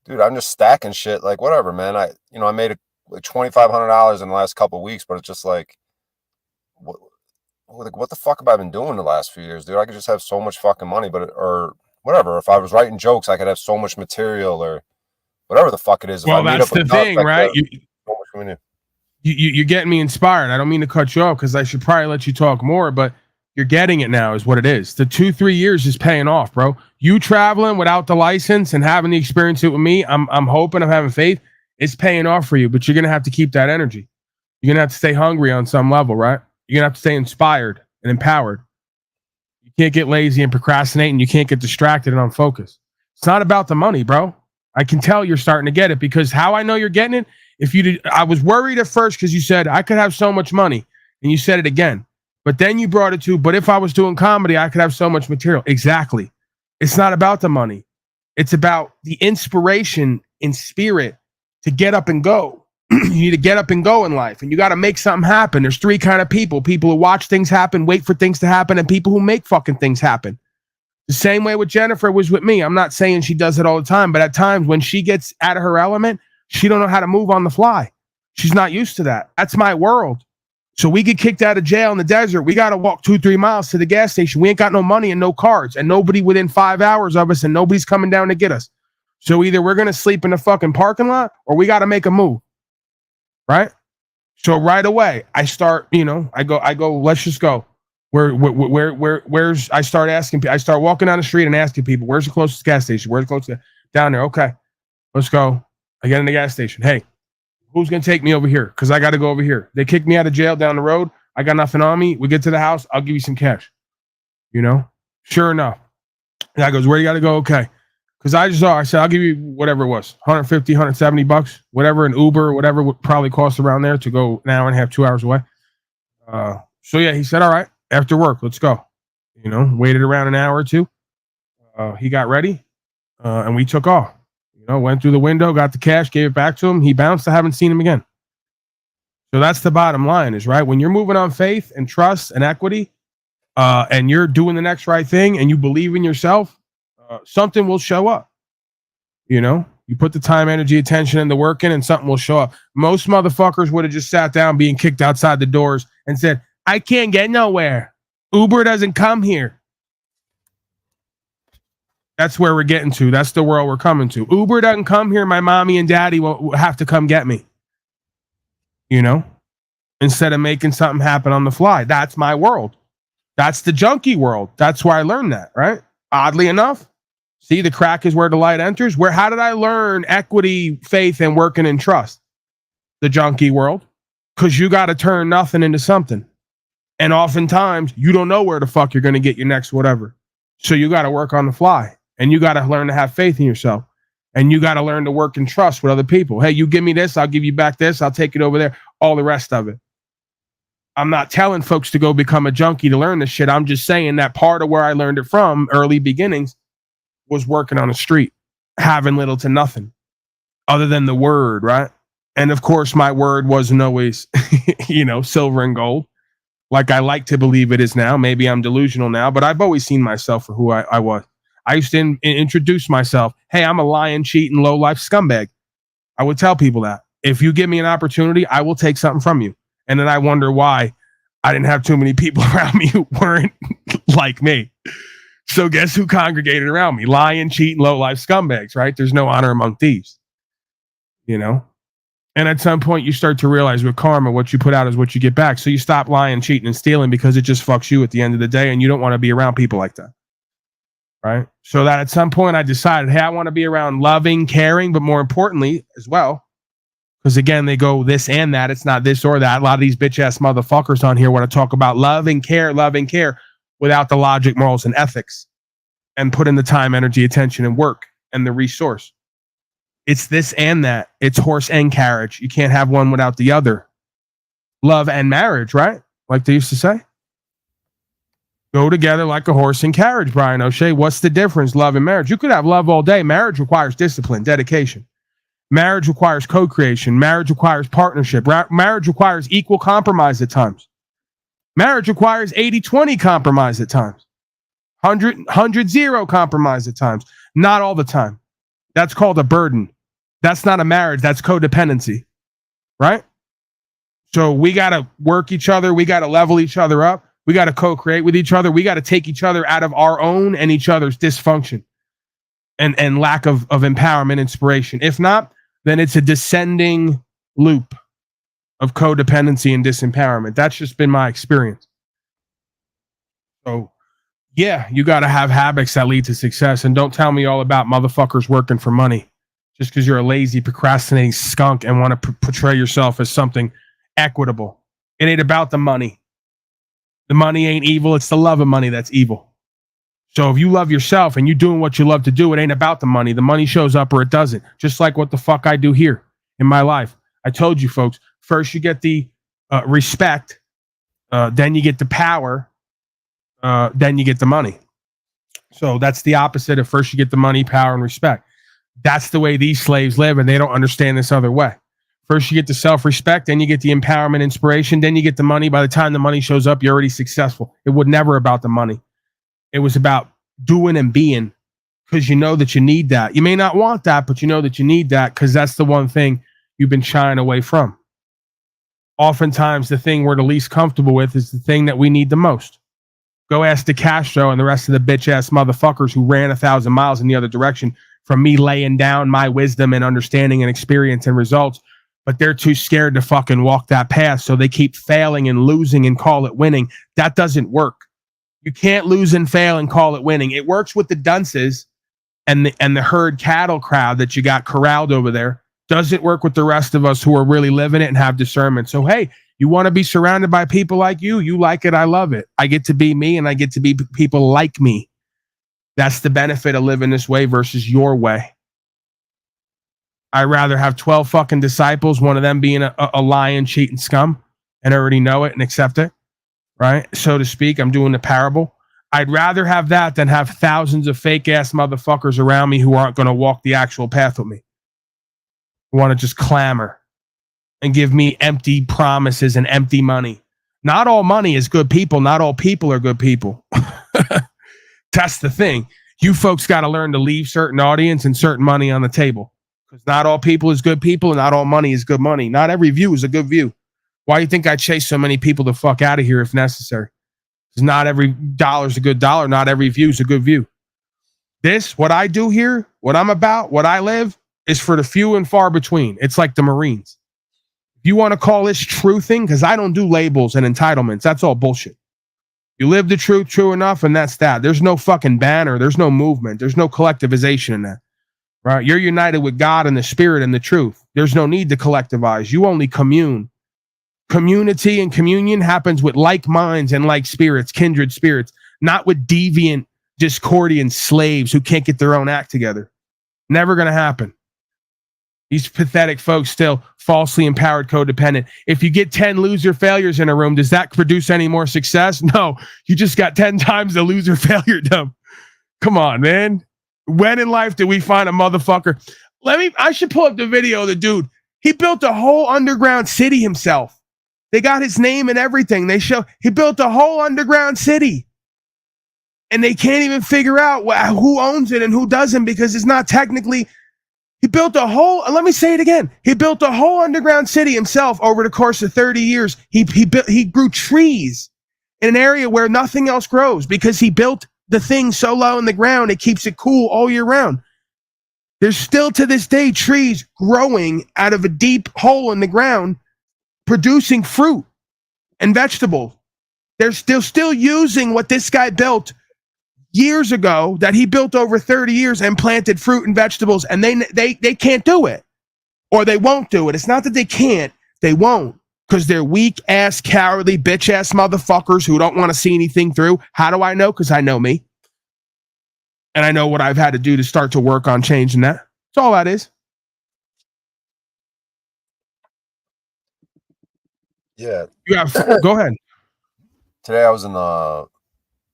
dude, I'm just stacking shit. Like whatever, man. I made like $2,500 in the last couple of weeks, but it's just like, what the fuck have I been doing the last few years, dude? I could just have so much fucking money, or whatever. If I was writing jokes, I could have so much material or whatever the fuck it is. Well, that's the thing, right? You're getting me inspired. I don't mean to cut you off because I should probably let you talk more, but you're getting it now is what it is. The 2-3 years is paying off, bro. You traveling without the license and having the experience it with me, I'm hoping, I'm having faith, it's paying off for you, but you're going to have to keep that energy. You're going to have to stay hungry on some level, right? You're going to have to stay inspired and empowered. You can't get lazy and procrastinate, and you can't get distracted and unfocused. It's not about the money, bro. I can tell you're starting to get it because how I know you're getting it, I was worried at first because you said I could have so much money, and you said it again. But then you brought it to, but if I was doing comedy, I could have so much material. Exactly. It's not about the money. It's about the inspiration in spirit to get up and go. You need to get up and go in life, and you got to make something happen. There's 3 kind of people who watch things happen, wait for things to happen, and people who make fucking things happen. The same way with Jennifer was with me. I'm not saying she does it all the time, but at times when she gets out of her element, she don't know how to move on the fly. She's not used to that. That's my world. So we get kicked out of jail in the desert. We got to walk 2-3 miles to the gas station. We ain't got no money and no cards and nobody within 5 hours of us, and nobody's coming down to get us. So either we're going to sleep in the fucking parking lot or we got to make a move. right? So right away, I start, I go, let's just go. Where's, I start walking down the street and asking people, where's the closest gas station? Where's the closest, down there? Okay, let's go. I get in the gas station. Hey, who's going to take me over here? Because I got to go over here. They kicked me out of jail down the road. I got nothing on me. We get to the house. I'll give you some cash. Sure enough. The guy goes, where you got to go? Okay. Because I said, I'll give you whatever it was, 150, 170 bucks, whatever, an Uber, whatever would probably cost around there to go an hour and a half, 2 hours away. So yeah, he said, all right, after work, let's go. Waited around an hour or two. He got ready and we took off. Went through the window, got the cash, gave it back to him. He bounced. I haven't seen him again. So that's the bottom line is, right? When you're moving on faith and trust and equity and you're doing the next right thing and you believe in yourself, something will show up. You put the time, energy, attention, and the work in, and something will show up. Most motherfuckers would have just sat down being kicked outside the doors and said, I can't get nowhere. Uber doesn't come here. That's where we're getting to. That's the world we're coming to. Uber doesn't come here. My mommy and daddy will have to come get me. Instead of making something happen on the fly. That's my world. That's the junkie world. That's where I learned that, right? Oddly enough. See, the crack is where the light enters. How did I learn equity, faith, and working in trust? The junkie world. Because you got to turn nothing into something. And oftentimes, you don't know where the fuck you're going to get your next whatever. So you got to work on the fly. And you got to learn to have faith in yourself. And you got to learn to work in trust with other people. Hey, you give me this, I'll give you back this. I'll take it over there. All the rest of it. I'm not telling folks to go become a junkie to learn this shit. I'm just saying that part of where I learned it from, early beginnings, was working on the street, having little to nothing other than the word, right? And of course, my word wasn't always, silver and gold, like I like to believe it is now. Maybe I'm delusional now, but I've always seen myself for who I was. I used to introduce myself. Hey, I'm a lying, cheating, low-life scumbag. I would tell people that. If you give me an opportunity, I will take something from you. And then I wonder why I didn't have too many people around me who weren't like me. So guess who congregated around me? Lying, cheating, low-life scumbags, right? There's no honor among thieves. And at some point you start to realize with karma, what you put out is what you get back. So you stop lying, cheating, and stealing because it just fucks you at the end of the day, and you don't want to be around people like that. Right? So that at some point I decided, hey, I want to be around loving, caring, but more importantly as well, because again, they go this and that. It's not this or that. A lot of these bitch-ass motherfuckers on here want to talk about love and care without the logic, morals, and ethics, and put in the time, energy, attention, and work, and the resource. It's this and that. It's horse and carriage. You can't have one without the other. Love and marriage, right? Like they used to say. Go together like a horse and carriage, Brian O'Shea. What's the difference, love and marriage? You could have love all day. Marriage requires discipline, dedication. Marriage requires co-creation. Marriage requires partnership. Marriage requires equal compromise at times. Marriage requires 80-20 compromise at times. 100-0 compromise at times. Not all the time. That's called a burden. That's not a marriage. That's codependency. Right? So we got to work each other. We got to level each other up. We got to co-create with each other. We got to take each other out of our own and each other's dysfunction and lack of empowerment, inspiration. If not, then it's a descending loop of codependency and disempowerment. That's just been my experience. So, yeah, you got to have habits that lead to success. And don't tell me all about motherfuckers working for money just because you're a lazy, procrastinating skunk and want to portray yourself as something equitable. It ain't about the money. The money ain't evil. It's the love of money that's evil. So if you love yourself and you're doing what you love to do, it ain't about the money. The money shows up or it doesn't. Just like what the fuck I do here in my life. I told you folks, first you get the respect, then you get the power, then you get the money. So that's the opposite of first you get the money, power, and respect. That's the way these slaves live, and they don't understand this other way. First, you get the self-respect, then you get the empowerment, inspiration, then you get the money. By the time the money shows up, you're already successful. It was never about the money. It was about doing and being, because you know that you need that. You may not want that, but you know that you need that because that's the one thing you've been shying away from. Oftentimes, the thing we're the least comfortable with is the thing that we need the most. Go ask DeCastro and the rest of the bitch-ass motherfuckers who ran 1,000 miles in the other direction from me laying down my wisdom and understanding and experience and results. but they're too scared to fucking walk that path. So they keep failing and losing and call it winning. That doesn't work. You can't lose and fail and call it winning. It works with the dunces and the herd cattle crowd that you got corralled over there. Doesn't work with the rest of us who are really living it and have discernment. So, hey, you want to be surrounded by people like you. You like it. I love it. I get to be me and I get to be people like me. That's the benefit of living this way versus your way. I'd rather have 12 fucking disciples, one of them being a lion, cheating scum, and already know it and accept it, right? So to speak, I'm doing the parable. I'd rather have that than have thousands of fake ass motherfuckers around me who aren't going to walk the actual path with me. Who want to just clamor and give me empty promises and empty money. Not all money is good people. Not all people are good people. That's the thing. You folks got to learn to leave certain audience and certain money on the table. Because not all people is good people and not all money is good money. Not every view is a good view. Why do you think I chase so many people the fuck out of here if necessary? Because not every dollar is a good dollar. Not every view is a good view. This, what I do here, what I'm about, what I live, is for the few and far between. It's like the Marines. If you want to call this truthing, because I don't do labels and entitlements. That's all bullshit. You live the truth true enough, and that's that. There's no fucking banner. There's no movement. There's no collectivization in that. Right? You're united with God and the Spirit and the truth. There's no need to collectivize. You only commune. Community and communion happens with like minds and like spirits, kindred spirits, not with deviant, discordian slaves who can't get their own act together. Never going to happen. These pathetic folks still falsely empowered, codependent. If you get 10 loser failures in a room, does that produce any more success? No, you just got 10 times the loser failure dump. Come on, man. When in life did we find a motherfucker? I should pull up the video of the dude. He built a whole underground city himself. They got his name and everything. He built a whole underground city. And they can't even figure out who owns it and who doesn't because it's not technically. He built a whole, let me say it again. He built a whole underground city himself over the course of 30 years. He grew trees in an area where nothing else grows because he built the thing so low in the ground, it keeps it cool all year round. There's still to this day trees growing out of a deep hole in the ground, producing fruit and vegetables. They're still using what this guy built years ago that he built over 30 years and planted fruit and vegetables, and they can't do it, or they won't do it. It's not that they can't, they won't, because they're weak ass, cowardly, bitch ass motherfuckers who don't want to see anything through. How do I know? Because I know me, and I know what I've had to do to start to work on changing that. That's all that is. Yeah. Go ahead. Today I was in the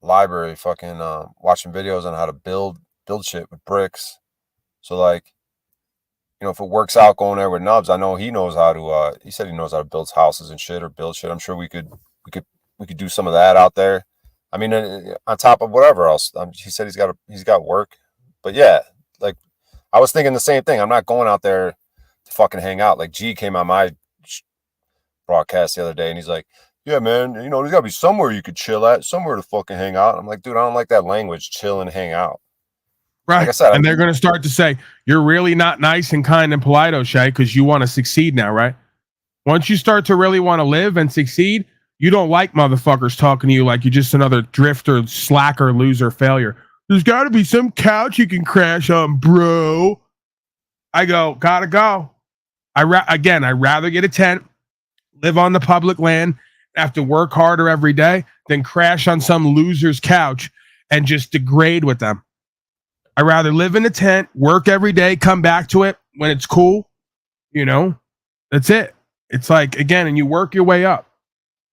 library fucking watching videos on how to build shit with bricks. So like, you know, if it works out going there with Nubs, I know he knows how to he said he knows how to build houses and shit or build shit. I'm sure we could do some of that out there. I mean, on top of whatever else. He said he's got work. But yeah, like I was thinking the same thing. I'm not going out there to fucking hang out. Like G came on my broadcast the other day and he's like, yeah, man, you know, there's got to be somewhere you could chill at, somewhere to fucking hang out. I'm like, dude, I don't like that language, chill and hang out. Right. Like I said, and they're going to start to say, you're really not nice and kind and polite, O'Shea, because you want to succeed now, right? Once you start to really want to live and succeed, you don't like motherfuckers talking to you like you're just another drifter, slacker, loser, failure. There's got to be some couch you can crash on, bro. I go, gotta go. I'd rather get a tent, live on the public land, have to work harder every day than crash on some loser's couch and just degrade with them. I'd rather live in a tent, work every day, come back to it when it's cool. You know, that's it. It's like, again, and you work your way up.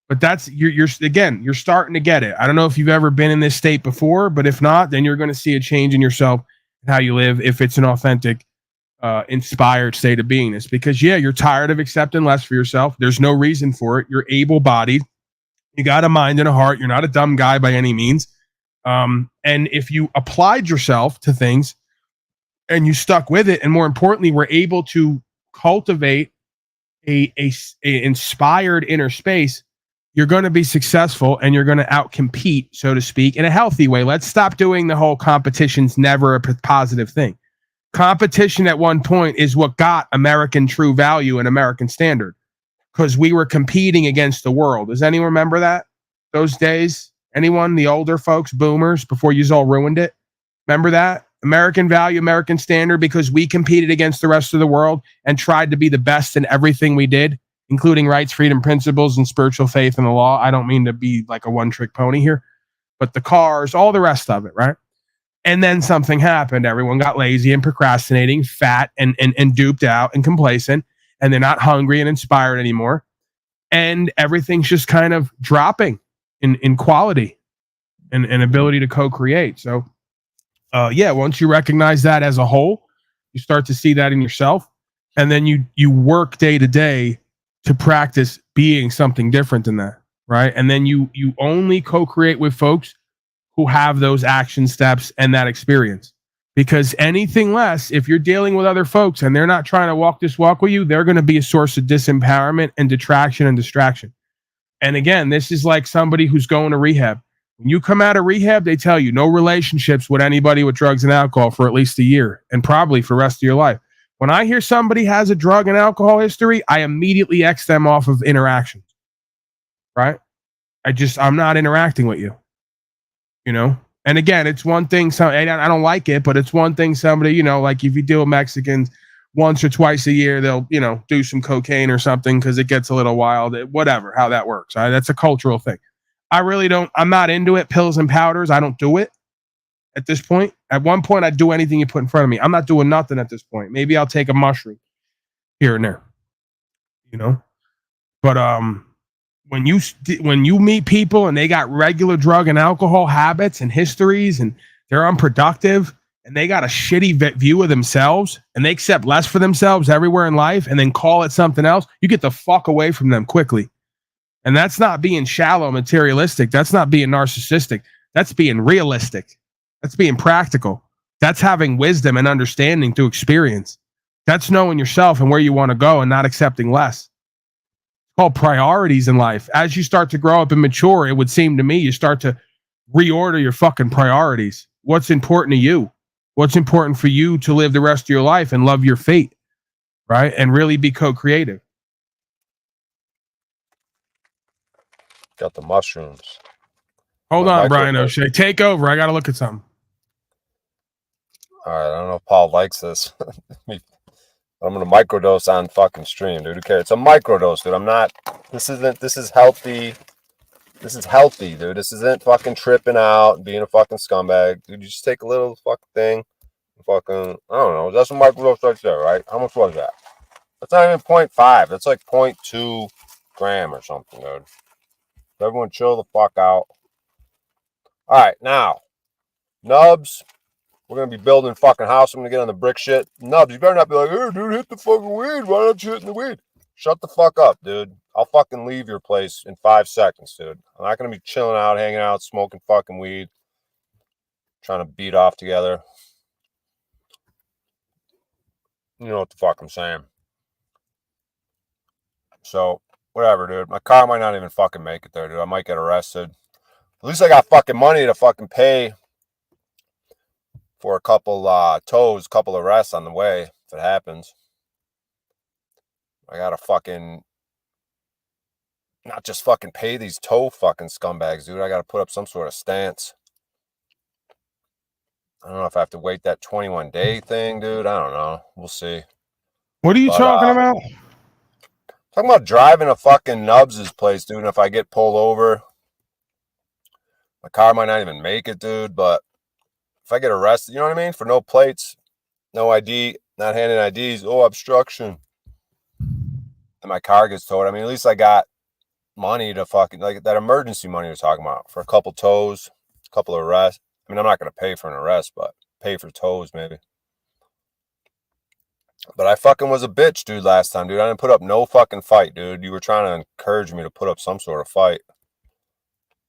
But that's, you're starting to get it. I don't know if you've ever been in this state before, but if not, then you're going to see a change in yourself and how you live if it's an authentic, inspired state of beingness. Because, yeah, you're tired of accepting less for yourself. There's no reason for it. You're able-bodied. You got a mind and a heart. You're not a dumb guy by any means. And if you applied yourself to things and you stuck with it, and more importantly, were able to cultivate a inspired inner space, you're going to be successful and you're going to outcompete, so to speak, in a healthy way. Let's stop doing the whole competition's never a positive thing. Competition at one point is what got American true value and American standard, because we were competing against the world. Does anyone remember that? Those days? Anyone? The older folks, boomers, before you all ruined it? Remember that? American value, American standard, because we competed against the rest of the world and tried to be the best in everything we did, including rights, freedom, principles, and spiritual faith and the law. I don't mean to be like a one-trick pony here, but the cars, all the rest of it, right? And then something happened. Everyone got lazy and procrastinating, fat and duped out and complacent, and they're not hungry and inspired anymore. And everything's just kind of dropping in quality and ability to co-create. So, once you recognize that as a whole, you start to see that in yourself, and then you work day to day to practice being something different than that, right? And then you only co-create with folks who have those action steps and that experience. Because anything less, if you're dealing with other folks and they're not trying to walk this walk with you, they're going to be a source of disempowerment and detraction and distraction. And again, this is like somebody who's going to rehab. When you come out of rehab, they tell you no relationships with anybody with drugs and alcohol for at least a year, and probably for the rest of your life. When I hear somebody has a drug and alcohol history, I immediately X them off of interactions, right? I'm not interacting with you, you know? And again, it's one thing, I don't like it, but it's one thing somebody, like if you deal with Mexicans once or twice a year, they'll, do some cocaine or something because it gets a little wild, whatever, how that works. Right? That's a cultural thing. I'm not into it. Pills and powders, I don't do it at this point. At one point, I'd do anything you put in front of me. I'm not doing nothing at this point. Maybe I'll take a mushroom here and there, But when you meet people and they got regular drug and alcohol habits and histories and they're unproductive and they got a shitty view of themselves and they accept less for themselves everywhere in life and then call it something else, you get the fuck away from them quickly. And that's not being shallow, materialistic. That's not being narcissistic. That's being realistic. That's being practical. That's having wisdom and understanding through experience. That's knowing yourself and where you want to go and not accepting less. It's called priorities in life. As you start to grow up and mature, it would seem to me you start to reorder your fucking priorities. What's important to you? What's important for you to live the rest of your life and love your fate, right? And really be co-creative. Got the mushrooms. Hold on, Brian O'Shea. Take over. I got to look at something. All right. I don't know if Paul likes this. I'm going to microdose on fucking stream, dude. Who cares? It's a microdose, dude. This is healthy. This is healthy, dude. This isn't fucking tripping out and being a fucking scumbag. Dude, you just take a little fucking thing. Fucking, I don't know. That's a microdose right there, right? How much was that? That's not even 0.5. That's like 0.2 gram or something, dude. So everyone chill the fuck out. All right, now, Nubs, we're going to be building a fucking house. I'm going to get on the brick shit. Nubs, you better not be like, hey, dude, hit the fucking weed. Why don't you hit the weed? Shut the fuck up, dude. I'll fucking leave your place in 5 seconds, dude. I'm not going to be chilling out, hanging out, smoking fucking weed, trying to beat off together. You know what the fuck I'm saying. So, whatever, dude. My car might not even fucking make it there, dude. I might get arrested. At least I got fucking money to fucking pay for a couple tows, couple arrests on the way, if it happens. I gotta fucking not just fucking pay these tow fucking scumbags, dude. I gotta put up some sort of stance. I don't know if I have to wait that 21-day thing, dude. I don't know. We'll see. What are you talking about? Talking about driving a fucking Nubs' place, dude. And if I get pulled over, my car might not even make it, dude. But if I get arrested, you know what I mean? For no plates, no ID, not handing IDs, obstruction. And my car gets towed. I mean, at least I got money to fucking, like that emergency money you're talking about for a couple tows, a couple of arrests. I mean, I'm not going to pay for an arrest, but pay for tows maybe. But I fucking was a bitch, dude, last time, dude. I didn't put up no fucking fight, dude. You were trying to encourage me to put up some sort of fight.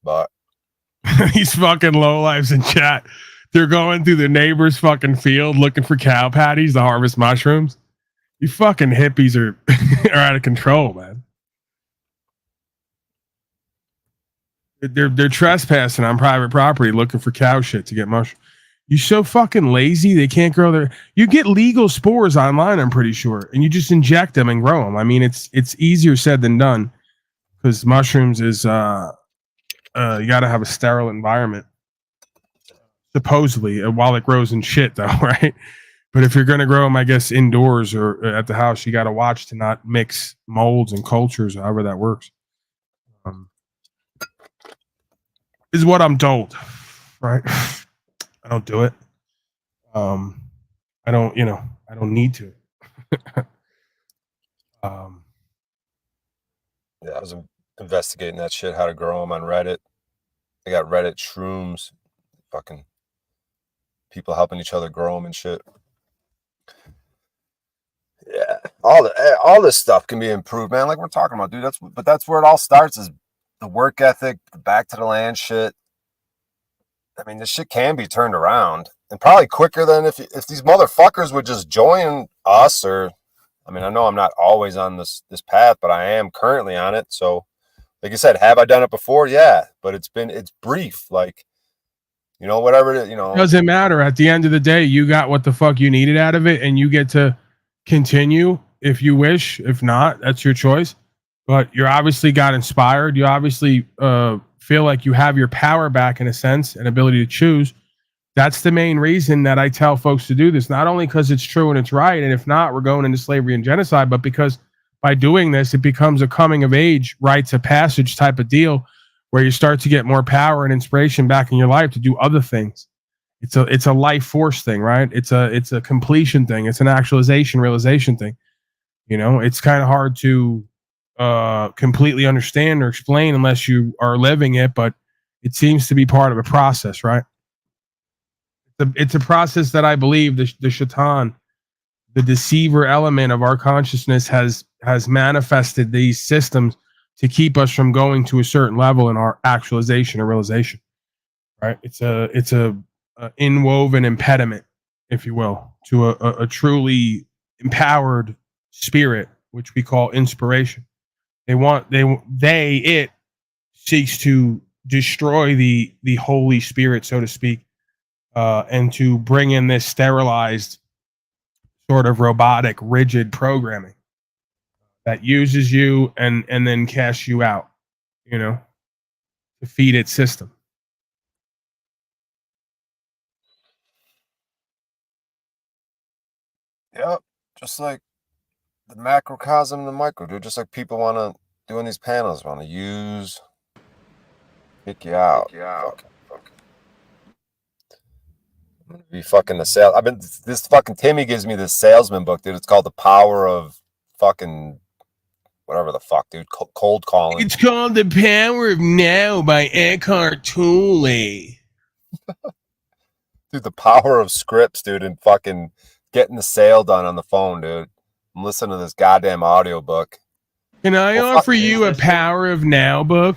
But these fucking lowlifes in chat, they're going through the neighbor's fucking field looking for cow patties to harvest mushrooms. You fucking hippies are out of control, man. They're trespassing on private property looking for cow shit to get mushrooms. You're so fucking lazy. They can't grow their. You get legal spores online, I'm pretty sure, and you just inject them and grow them. I mean, it's easier said than done because mushrooms is you got to have a sterile environment, supposedly, while it grows in shit, though, right? But if you're gonna grow them, I guess indoors or at the house, you got to watch to not mix molds and cultures, however that works. Is what I'm told, right? I don't do it. I don't, I don't need to. Yeah, I was investigating that shit, how to grow them on Reddit. They got Reddit shrooms, fucking people helping each other grow them and shit. Yeah, all this stuff can be improved, man. Like we're talking about, dude. That's where it all starts, is the work ethic, the back to the land shit. I mean, this shit can be turned around, and probably quicker than if these motherfuckers would just join us. Or, I mean, I know I'm not always on this path, but I am currently on it. So, like you said, have I done it before? Yeah, but it's brief. Like, whatever it is, Doesn't matter. At the end of the day, you got what the fuck you needed out of it, and you get to continue if you wish. If not, that's your choice. But you obviously got inspired. You obviously feel like you have your power back in a sense and ability to choose. That's the main reason that I tell folks to do this. Not only because it's true and it's right, and if not, we're going into slavery and genocide, but because by doing this, it becomes a coming of age, rites of passage type of deal, where you start to get more power and inspiration back in your life to do other things. It's a life force thing, right? It's a completion thing. It's an actualization, realization thing. It's kind of hard to completely understand or explain unless you are living it, but it seems to be part of a process, right? It's a process that I believe the shaitan, the deceiver element of our consciousness, has manifested these systems to keep us from going to a certain level in our actualization or realization, right? It's a inwoven impediment, if you will, to a truly empowered spirit, which we call inspiration. It seeks to destroy the Holy Spirit, so to speak, and to bring in this sterilized sort of robotic, rigid programming that uses you and then casts you out, to feed its system. Yep, just like the macrocosm and the micro, dude. Just like people want to doing these panels, want to use, kick you out. Fucking. I'm gonna be fucking the sale. This fucking Timmy gives me this salesman book, dude. It's called The Power of fucking whatever the fuck, dude. Cold calling. It's called The Power of Now by Eckhart Tolle. Dude, the power of scripts, dude, and fucking getting the sale done on the phone, dude. I'm listening to this goddamn audiobook. Can I offer you a Power of Now book?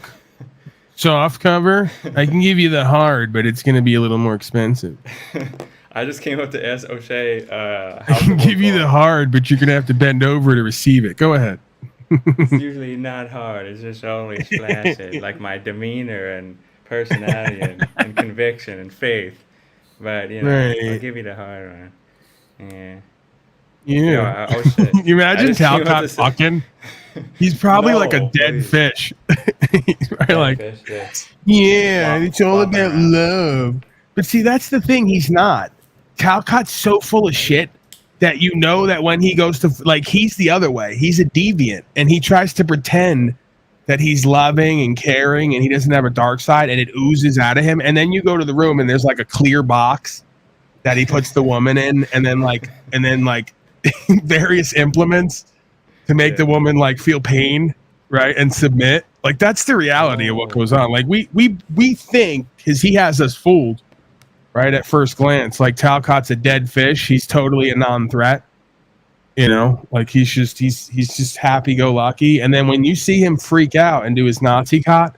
Soft cover. I can give you the hard, but it's going to be a little more expensive. I just came up to ask O'Shea. I can give you the hard, but you're going to have to bend over to receive it. Go ahead. It's usually not hard. It's just always flaccid, like my demeanor and personality and conviction and faith. But, Right. I'll give you the hard one. Yeah. Yeah. You imagine Talcott fucking? He's probably like a dead fish. Right? Like, yeah, it's all about love. But see, that's the thing. He's not. Talcott's so full of shit that that when he goes to, like, he's the other way. He's a deviant, and he tries to pretend that he's loving and caring, and he doesn't have a dark side, and it oozes out of him. And then you go to the room, and there's like a clear box that he puts the woman in, and then like various implements to make the woman like feel pain, right, and submit. Like, that's the reality of what goes on. Like, we think, because he has us fooled, right, at first glance, like Talcott's a dead fish. He's totally a non-threat. Like he's just happy-go-lucky. And then when you see him freak out and do his Nazi cot,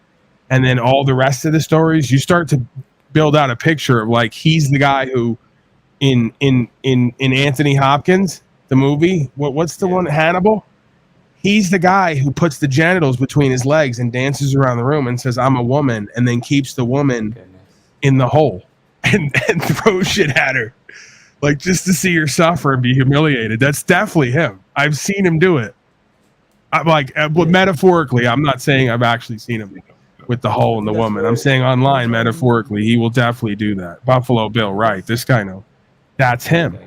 and then all the rest of the stories, you start to build out a picture of, like, he's the guy who in Anthony Hopkins, the movie, what's the one, Hannibal? He's the guy who puts the genitals between his legs and dances around the room and says, "I'm a woman," and then keeps the woman in the hole. and throw shit at her, like just to see her suffer and be humiliated. That's definitely him. I've seen him do it. I'm like, well, metaphorically, I'm not saying I've actually seen him with the hole in the woman. I'm saying online, metaphorically, he will definitely do that. Buffalo Bill, right? This guy knows. That's him.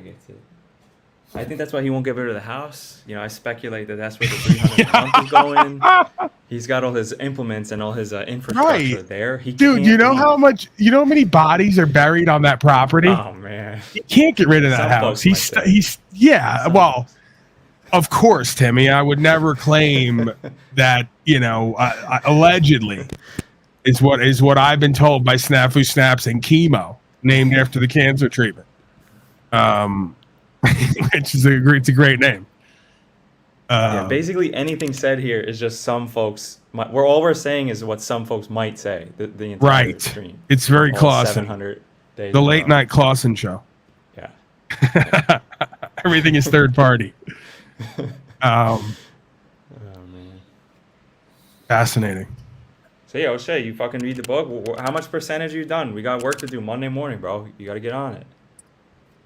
I think that's why he won't get rid of the house. You know, I speculate that that's where the 300 month is going. He's got all his implements and all his infrastructure there. Dude, you know how many bodies are buried on that property? Oh man, he can't get rid of that house. He's well, of course, Timmy. I would never claim that. You know, allegedly is what I've been told by Snafu Snaps and Chemo, named after the cancer treatment. Which is it's a great name. Yeah, basically anything said here is just some folks. All we're saying is what some folks might say. The entire stream. It's very Clausen. 700 days. The late night Clausen show. Yeah. Everything is third party. Oh man. Fascinating. So yeah, O'Shea, you fucking read the book. How much percentage you done? We got work to do Monday morning, bro. You got to get on it.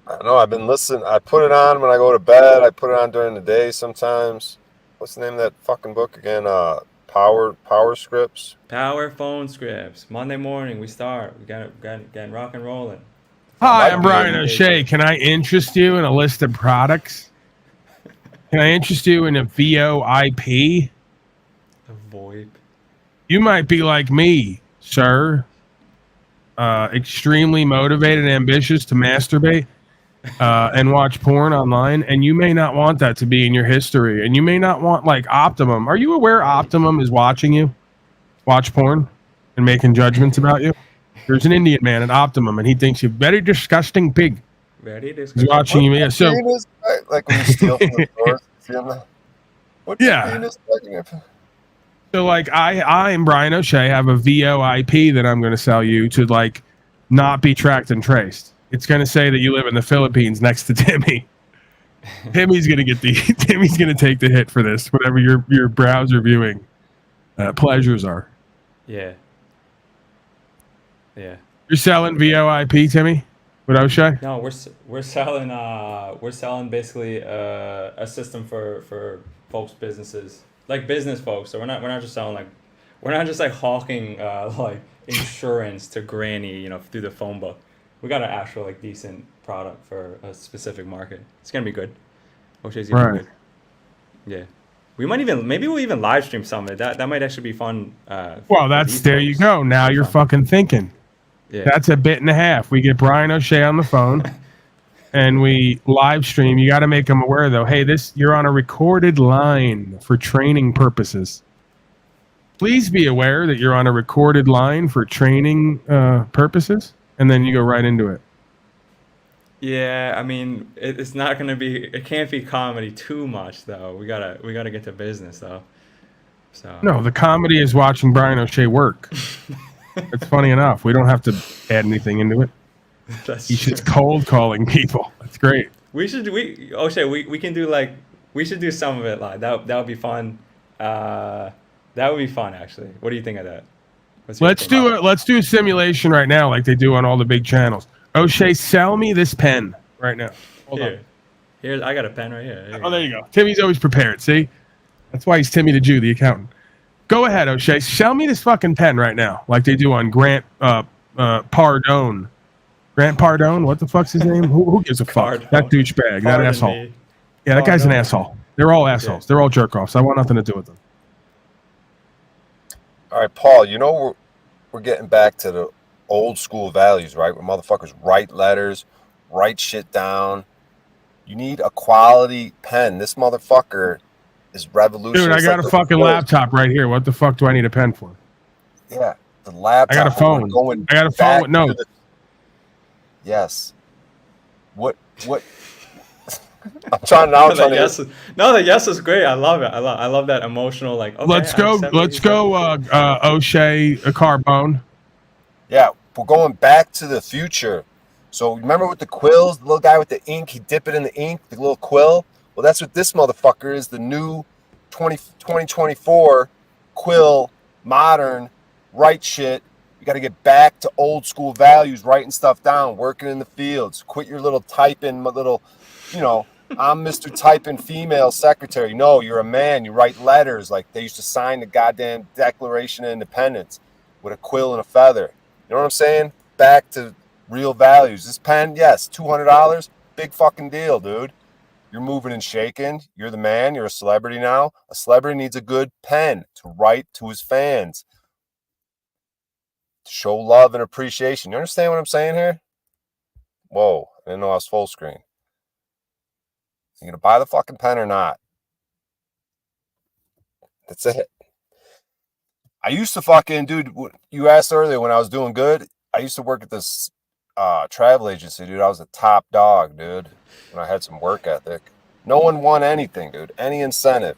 I know. I've been listening. I put it on when I go to bed. I put it on during the day sometimes. What's the name of that fucking book again? Power Scripts. Power Phone Scripts. Monday morning we start. We got rock and rolling. Hi, I'm Brian O'Shea. Can I interest you in a list of products? Can I interest you in a VoIP? A VoIP. You might be like me, sir. Extremely motivated and ambitious to masturbate. And watch porn online, and you may not want that to be in your history, and you may not want like Optimum. Are you aware Optimum is watching you watch porn and making judgments about you? There's an Indian man at Optimum, and he thinks you're very disgusting pig. Very disgusting. He's watching you. Yeah, so like when you steal from the stores. What's penis? So like I and Brian O'Shea have a VoIP that I'm going to sell you to like not be tracked and traced. It's going to say that you live in the Philippines next to Timmy. Timmy's going to take the hit for this, whatever your browser viewing pleasures are. Yeah. Yeah. You're selling VoIP, Timmy? With O'Shea? No, we're selling basically a system for folks' businesses, like business folks. So we're not just selling we're not just hawking like insurance to granny, through the phone book. We got an actual decent product for a specific market. It's gonna be good. O'Shea's gonna be good. Yeah, maybe we'll even live stream some of it. That might actually be fun. Well, there you go. Now you're fucking thinking. Yeah. That's a bit and a half. We get Brian O'Shea on the phone, and we live stream. You got to make them aware though. Hey, you're on a recorded line for training purposes. Please be aware that you're on a recorded line for training purposes. And then you go right into it. Yeah, I mean, it's not gonna be. It can't be comedy too much, though. We gotta get to business, though. So no, the comedy is watching Brian O'Shea work. It's funny enough. We don't have to add anything into it. He's just cold calling people. That's great. O'Shea, we can do we should do some of it live. That would be fun. That would be fun, actually. What do you think of that? Let's do a simulation right now, like they do on all the big channels. O'Shea, sell me this pen right now. Hold on. Here, I got a pen right here. There you go. Timmy's always prepared. See, that's why he's Timmy the Jew, the accountant. Go ahead, O'Shea. Sell me this fucking pen right now, like they do on Grant Pardone. Grant Pardone. What the fuck's his name? Who gives a fuck? That douchebag. That asshole. Yeah, that guy's an asshole. They're all assholes. They're all jerk offs. I want nothing to do with them. All right, Paul, we're getting back to the old school values, right? Where motherfuckers write letters, write shit down. You need a quality pen. This motherfucker is revolutionary. Dude, I got a fucking laptop right here. What the fuck do I need a pen for? Yeah, the laptop. I got a phone. I got a phone with notes. Yes. What? I'm trying now. The yes is great. I love it. I love that emotional. Okay, let's go, O'Shea Carbone. Yeah, we're going back to the future. So remember with the quills, the little guy with the ink, he dip it in the ink, the little quill. Well, that's what this motherfucker is. The new 2024 quill, modern, write shit, You got to get back to old school values, writing stuff down, working in the fields. Quit your little typing, little, you know, I'm Mr. Typing female secretary. No, you're a man. You write letters like they used to sign the goddamn Declaration of Independence with a quill and a feather. You know what I'm saying? Back to real values. This pen, yes, $200, big fucking deal, dude. You're moving and shaking. You're the man. You're a celebrity now. A celebrity needs a good pen to write to his fans, to show love and appreciation. You understand what I'm saying here? Whoa, I didn't know I was full screen. You gonna buy the fucking pen or not? That's it. I used to fucking, dude, you asked earlier when I was doing good. I used to work at this travel agency, dude. I was a top dog, dude. When I had some work ethic. No one won anything, dude. Any incentive.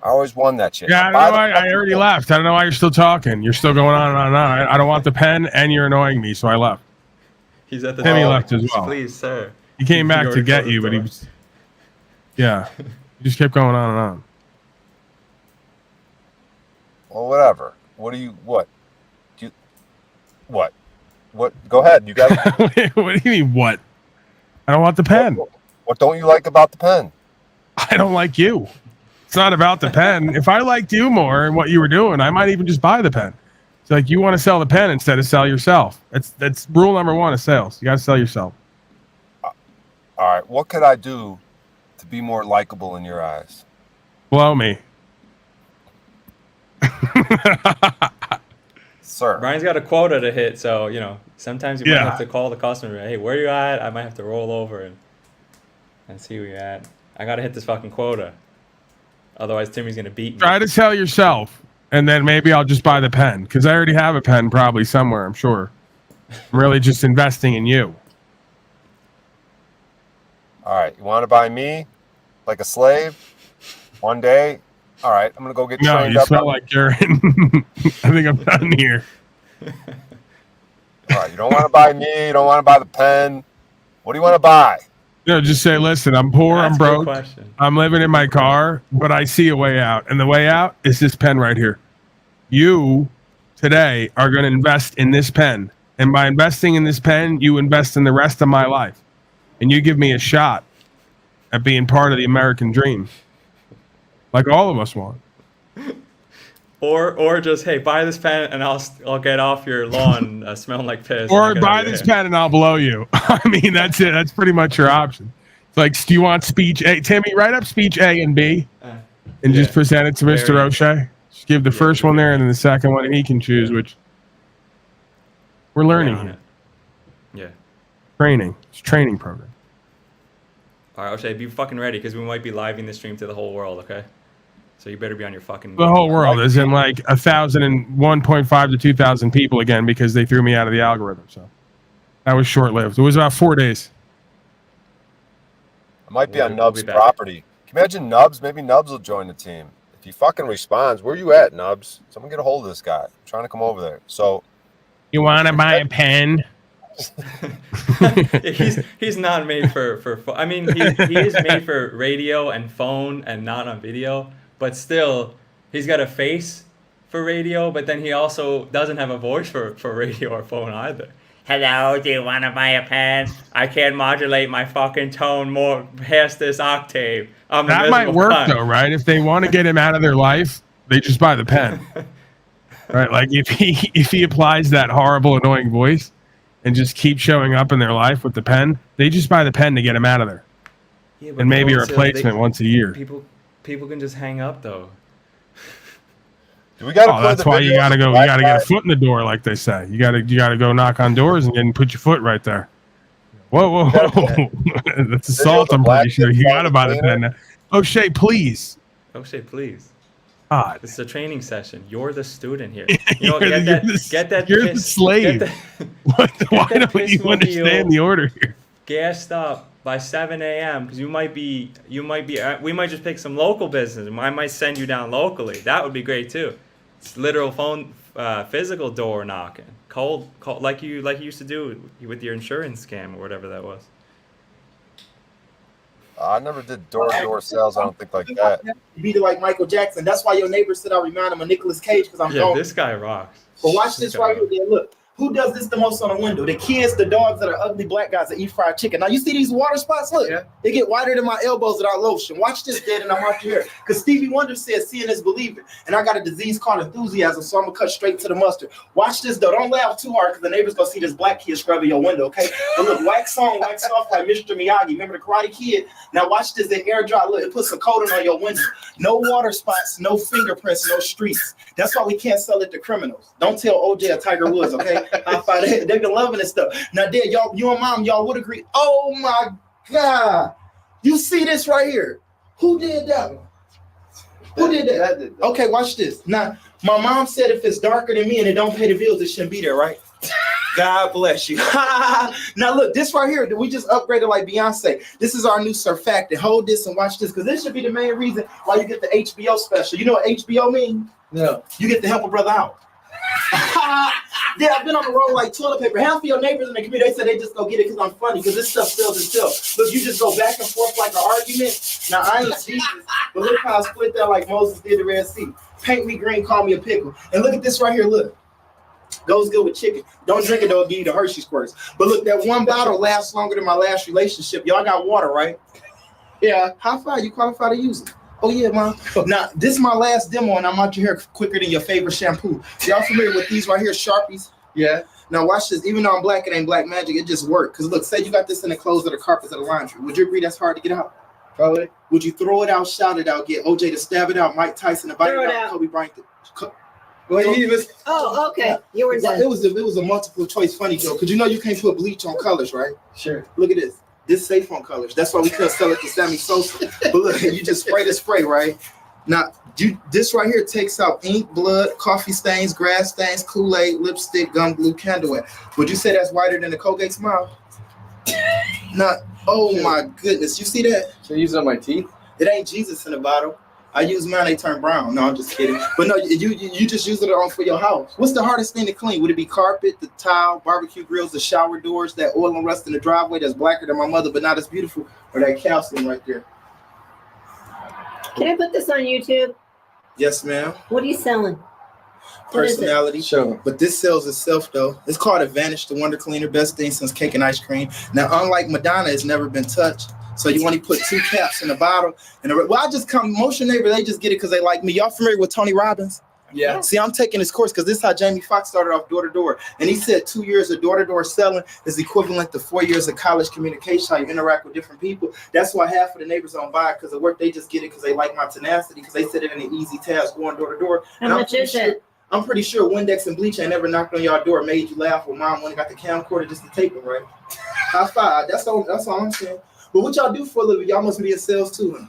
I always won that shit. Yeah, I don't know why I already left. I don't know why you're still talking. You're still going on and on and on. I don't want the pen, and you're annoying me, so I left. He's at the Timmy left as well. Please, sir. He came back to get you, but he was... Yeah. He just kept going on and on. Well, whatever. What do you... What? What? Go ahead. You got... What do you mean, what? I don't want the pen. What don't you like about the pen? I don't like you. It's not about the pen. If I liked you more and what you were doing, I might even just buy the pen. It's like you want to sell the pen instead of sell yourself. That's rule number one of sales. You got to sell yourself. All right. What could I do to be more likable in your eyes? Blow me. Sir. Brian's got a quota to hit, so, you know, sometimes you might have to call the customer. Hey, where you at? I might have to roll over and see where you're at. I got to hit this fucking quota. Otherwise, Timmy's going to beat me. Try to sell yourself, and then maybe I'll just buy the pen, because I already have a pen probably somewhere, I'm sure. I'm really just investing in you. All right. You want to buy me like a slave one day? All right. I'm going to go get trained No, you up. smell like urine. I think I'm done here. All right. You don't want to buy me. You don't want to buy the pen. What do you want to buy? No, just say, listen, I'm poor, That's I'm a good broke, question. I'm living in my car, but I see a way out. And the way out is this pen right here. You, today, are going to invest in this pen. And by investing in this pen, you invest in the rest of my life. And you give me a shot at being part of the American dream. Like all of us want. Or just, hey, buy this pen and I'll get off your lawn smelling like piss. Or buy this pen and I'll blow you. I mean, that's it. That's pretty much your option. It's like, do you want speech A? Timmy, write up speech A and B and just present it to Mr. O'Shea. Just give the first one there and then the second one, and he can choose which. We're learning here. Yeah. Training. It's a training program. All right, O'Shea, be fucking ready because we might be living this stream to the whole world, okay? So you better be on your fucking... The whole world is in like 1,001.5 to 2,000 people again because they threw me out of the algorithm. So that was short-lived. It was about 4 days. I might be on Nub's property. Can you imagine Nubs? Maybe Nubs will join the team. If he fucking responds, where you at, Nubs? Someone get a hold of this guy. I'm trying to come over there. So... You want to buy a pen? he's not made for I mean, he is made for radio and phone and not on video. But still, he's got a face for radio, but then he also doesn't have a voice for radio or phone either. Hello, do you want to buy a pen? I can't modulate my fucking tone more past this octave. That might work though, right? If they want to get him out of their life, they just buy the pen. Right? Like if he applies that horrible, annoying voice and just keeps showing up in their life with the pen, they just buy the pen to get him out of there. Yeah, and maybe a replacement once a year. People can just hang up though. We gotta that's why you gotta go. You gotta get a foot in the door, like they say. You gotta go knock on doors and put your foot right there. Whoa! That's assault. I'm pretty sure you gotta buy the pen now. O'Shea, please. O'Shea, please. God. This is a training session. You're the student here. You know, get that. You're the slave. Why don't you understand the order here? Gassed up by 7 a.m. because we might just pick some local business. I might send you down locally. That would be great too. It's literal phone, physical door knocking, cold like you used to do with your insurance scam or whatever that was. I never did door-to-door sales. I don't think like that. You beat it like Michael Jackson. That's why your neighbor said I remind him of Nicolas Cage because I'm Yeah, going. this guy rocks. But watch this guy right rocks. here. Then look. Who does this the most on the window? The kids, the dogs that are ugly black guys that eat fried chicken. Now you see these water spots? Look, they get whiter than my elbows without lotion. Watch this, Dad, and I'm out here. Because Stevie Wonder said, seeing is believing. And I got a disease called enthusiasm, so I'm going to cut straight to the mustard. Watch this, though. Don't laugh too hard because the neighbor's going to see this black kid scrubbing your window, okay? But look, wax on, wax off like Mr. Miyagi. Remember the Karate Kid? Now watch this, the air dry. Look, it puts a coating on your window. No water spots, no fingerprints, no streaks. That's why we can't sell it to criminals. Don't tell OJ or Tiger Woods, okay? They've been loving this stuff. Now, Dad, y'all, you and Mom, y'all would agree. Oh my God. You see this right here? Who did that one? Who did that? Okay, watch this. Now, my mom said if it's darker than me and it don't pay the bills, it shouldn't be there, right? God bless you. Now look, this right here, we just upgraded like Beyonce. This is our new surfactant. Hold this and watch this, because this should be the main reason why you get the HBO special. You know what HBO means? No. You get to help a brother out. Yeah, I've been on the road like toilet paper. Half of your neighbors in the community, they said they just go get it because I'm funny, because this stuff sells itself. Look, you just go back and forth like an argument. Now, I ain't Jesus, but look how I split that like Moses did the Red Sea. Paint me green, call me a pickle. And look at this right here, look. Goes good with chicken. Don't drink it, though, it'll give you the Hershey squirts. But look, that one bottle lasts longer than my last relationship. Y'all got water, right? Yeah. High five, you qualify to use it. Oh, yeah, Mom. Now, this is my last demo, and I'm out your hair quicker than your favorite shampoo. Y'all familiar with these right here, Sharpies? Yeah. Now, watch this. Even though I'm black, it ain't black magic. It just worked. Because, look, say you got this in the clothes or the carpets of the laundry. Would you agree that's hard to get out? Probably. Would you throw it out, shout it out, get OJ to stab it out, Mike Tyson to bite it out, Kobe Bryant to... Oh, okay. You were done. It was a multiple choice funny joke. Because you know you can't put bleach on colors, right? Sure. Look at this. This safe on colors. That's why we couldn't sell it to Sammy Sosa. But look, you just spray the spray, right? Now, this right here takes out ink, blood, coffee stains, grass stains, Kool-Aid, lipstick, gum glue, candle wax. Would you say that's whiter than the Colgate Smile? Not. Oh my goodness. You see that? Should I use it on my teeth? It ain't Jesus in the bottle. I use mine, they turn brown. No, I'm just kidding. But no, you just use it on for your house. What's the hardest thing to clean? Would it be carpet, the tile, barbecue grills, the shower doors, that oil and rust in the driveway that's blacker than my mother but not as beautiful, or that calcium right there? Can I put this on YouTube? Yes, ma'am. What are you selling? Personality. Sure. But this sells itself, though. It's called Advantage, the Wonder Cleaner, best thing since cake and ice cream. Now, unlike Madonna, it's never been touched. So you only put 2 caps in the bottle. Most your neighbors, they just get it because they like me. Y'all familiar with Tony Robbins? Yeah. See, I'm taking this course because this is how Jamie Foxx started off door-to-door. And he said 2 years of door-to-door selling is equivalent to 4 years of college communication, how you interact with different people. That's why half of the neighbors don't buy it because of work. They just get it because they like my tenacity, because they said it in an easy task going door-to-door. How much is it? I'm pretty sure Windex and bleach ain't never knocked on your door, made you laugh when Mom went and got the camcorder just to tape it, right? High five. That's all I'm saying. But what y'all do for a living? Y'all must be in sales too, huh?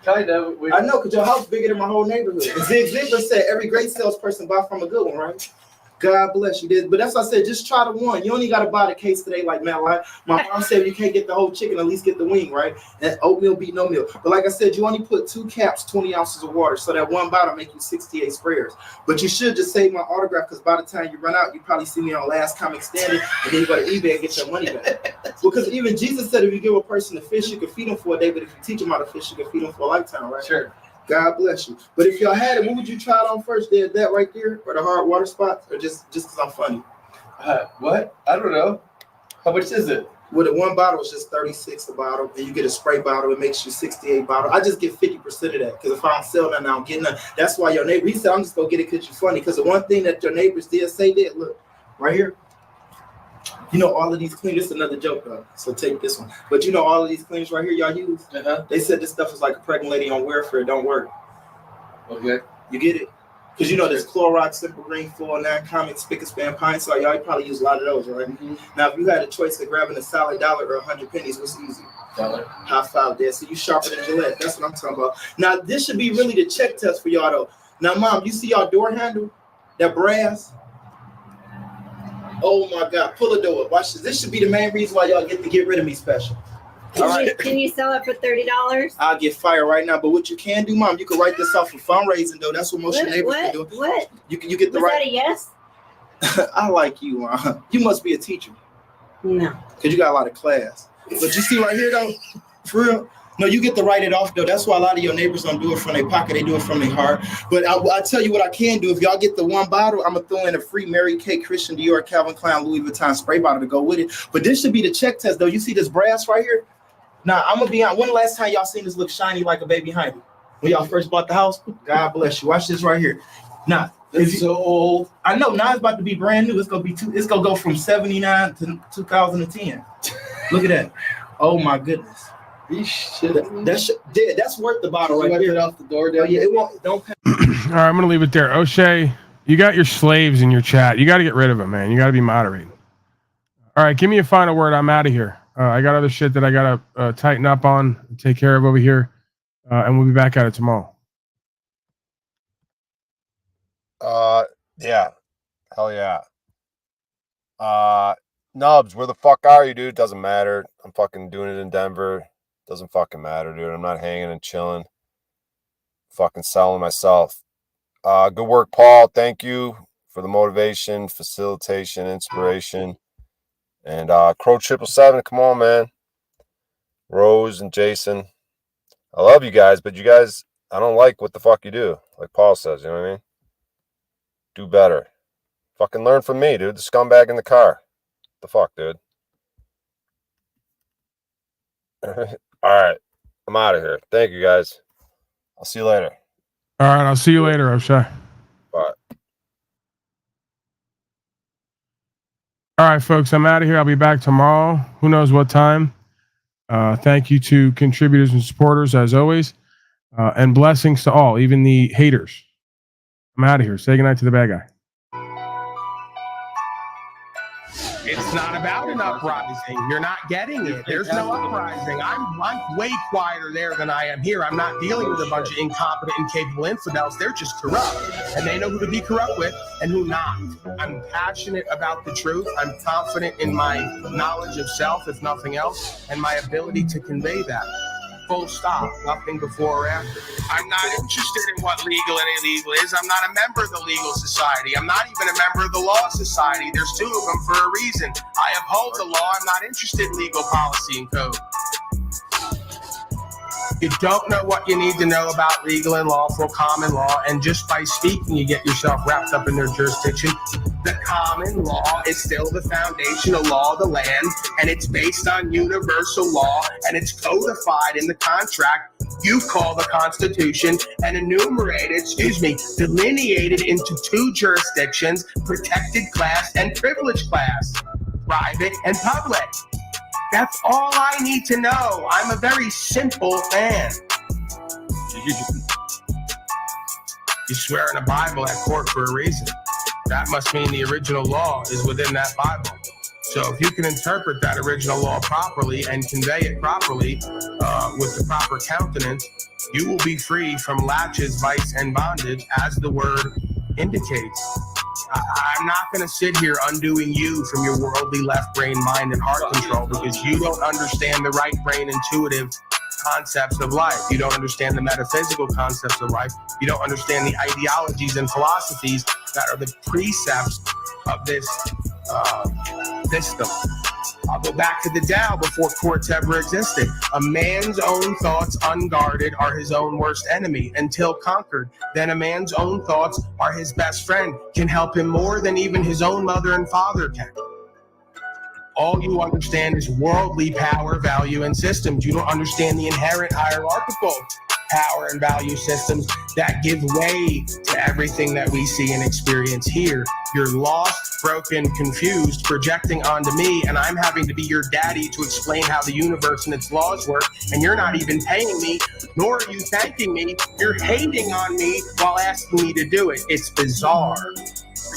Kind of. I know, because your house bigger than my whole neighborhood. Zig Ziglar said every great salesperson buy from a good one, right? God bless you. But that's what I said. Just try the one. You only got to buy the case today, like Matt. Like my mom said, you can't get the whole chicken, at least get the wing, right? And oatmeal beat no meal. But like I said, you only put 2 caps, 20 ounces of water. So that one bottle make you 68 sprayers. But you should just save my autograph, because by the time you run out, you probably see me on Last Comic Standing, and then you go to eBay and get your money back. Because even Jesus said if you give a person a fish, you can feed them for a day. But if you teach them how to fish, you can feed them for a lifetime, right? Sure. God bless you. But if y'all had it, what would you try it on first? That right there, or the hard water spots, or just because I'm funny? What? I don't know. How much is it? Well, the one bottle is just 36 a bottle, and you get a spray bottle, it makes you 68 bottle. I just get 50% of that, because if I don't sell that, I don't get none. That's why your neighbor, he said, I'm just going to get it because you're funny. Because the one thing that your neighbors did say, look, right here. You know, all of these cleaners, this is another joke, though, so take this one. But you know, all of these cleaners right here y'all use, they said this stuff is like a pregnant lady on welfare. It don't work. Okay. You get it? Because you know, there's Clorox, Simple Green, Full, 9 Comics, Spick and Span, Pine Sol. Y'all probably use a lot of those, right? Mm-hmm. Now, if you had a choice of grabbing a solid $1 or 100 pennies, what's easier? $1. High five there. So you sharper than Gillette. That's what I'm talking about. Now, this should be really the check test for y'all, though. Now, Mom, you see y'all door handle? That brass? Oh my God, pull the door up. Watch this. This should be the main reason why y'all get to get rid of me special. Can you sell it for $30? I'll get fired right now. But what you can do, Mom, you can write this off for fundraising, though. That's what most of your neighbors can do. What? You get the Was that a yes? I like you, Mom. You must be a teacher. No. Because you got a lot of class. But you see right here, though, for real, No, you get to write it off though. That's why a lot of your neighbors don't do it from their pocket. They do it from their heart. But I tell you what I can do. If y'all get the one bottle, I'm gonna throw in a free Mary Kay, Christian Dior, Calvin Klein, Louis Vuitton spray bottle to go with it. But this should be the check test though. You see this brass right here? Now I'm gonna be on. When the last time y'all seen this look shiny like a baby hiney? When y'all first bought the house? God bless you. Watch this right here. Now it's so old. I know. Now it's about to be brand new. It's gonna be it's gonna go from 79 to 2010. Look at that. Oh my goodness. That's worth the bottle right there. Off the door there. Yeah, it won't. Don't. All right, I'm gonna leave it there. O'Shea, you got your slaves in your chat. You got to get rid of them, man. You got to be moderating. All right, give me a final word. I'm out of here. I got other shit that I gotta tighten up on, take care of over here, and we'll be back at it tomorrow. Yeah, hell yeah. Nubs, where the fuck are you, dude? Doesn't matter. I'm fucking doing it in Denver. Doesn't fucking matter, dude. I'm not hanging and chilling. Fucking selling myself. Good work, Paul. Thank you for the motivation, facilitation, inspiration. And Crow 777, come on, man. Rose and Jason. I love you guys, but you guys, I don't like what the fuck you do. Like Paul says, you know what I mean? Do better. Fucking learn from me, dude. The scumbag in the car. The fuck, dude. All right. I'm out of here. Thank you, guys. I'll see you later. All right, I'll see you later, O'Shea. Bye. All right, folks, I'm out of here. I'll be back tomorrow. Who knows what time? Thank you to contributors and supporters, as always. And blessings to all, even the haters. I'm out of here. Say goodnight to the bad guy. It's not about an uprising. You're not getting it. There's no uprising. I'm way quieter there than I am here. I'm not dealing with a bunch of incompetent, incapable infidels. They're just corrupt. And they know who to be corrupt with and who not. I'm passionate about the truth. I'm confident in my knowledge of self, if nothing else, and my ability to convey that. Full stop. Nothing before or after. I'm not interested in what legal and illegal is. I'm not a member of the legal society. I'm not even a member of the law society. There's two of them for a reason. I uphold the law. I'm not interested in legal policy and code. You don't know what you need to know about legal and lawful common law, and just by speaking, you get yourself wrapped up in their jurisdiction. The common law is still the foundational law of the land, and it's based on universal law, and it's codified in the contract you call the Constitution, and delineated into two jurisdictions: protected class and privileged class, private and public. That's all I need to know. I'm a very simple man. You swear in a Bible at court for a reason. That must mean the original law is within that Bible. So if you can interpret that original law properly and convey it properly with the proper countenance, you will be free from latches, vice, and bondage, as the word indicates. I'm not going to sit here undoing you from your worldly left brain, mind, and heart control because you don't understand the right brain intuitive concepts of life. You don't understand the metaphysical concepts of life. You don't understand the ideologies and philosophies that are the precepts of this system. I'll go back to the Tao before courts ever existed. A man's own thoughts unguarded are his own worst enemy until conquered. Then a man's own thoughts are his best friend, can help him more than even his own mother and father can. All you understand is worldly power, value, and systems. You don't understand the inherent hierarchical power and value systems that give way to everything that we see and experience here. You're lost, broken, confused, projecting onto me, and I'm having to be your daddy to explain how the universe and its laws work, and you're not even paying me, nor are you thanking me. You're hating on me while asking me to do it. It's bizarre.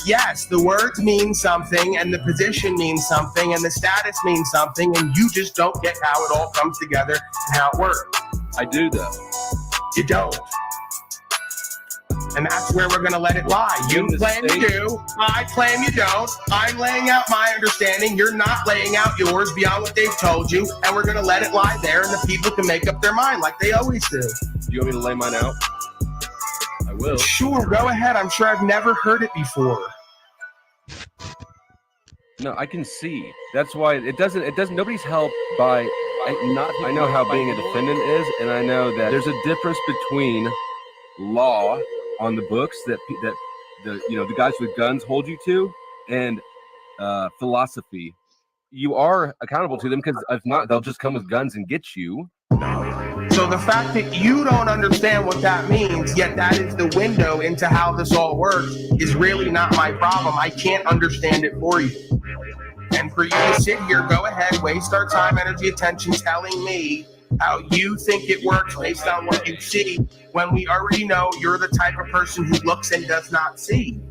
Yes, the words mean something, and the position means something, and the status means something, and you just don't get how it all comes together and how it works. I do, though. You don't. And that's where we're going to let it lie. You claim you do. I claim you don't. I'm laying out my understanding. You're not laying out yours beyond what they've told you. And we're going to let it lie there, and the people can make up their mind like they always do. Do you want me to lay mine out? I will. Sure, go ahead. I'm sure I've never heard it before. No, I can see. That's why it doesn't, nobody's helped by I know how being a defendant is, and I know that there's a difference between law on the books that the guys with guns hold you to, and philosophy. You are accountable to them, because if not, they'll just come with guns and get you. So the fact that you don't understand what that means, yet that is the window into how this all works, is really not my problem. I can't understand it for you. And for you to sit here, go ahead, waste our time, energy, attention telling me how you think it works based on what you see, when we already know you're the type of person who looks and does not see.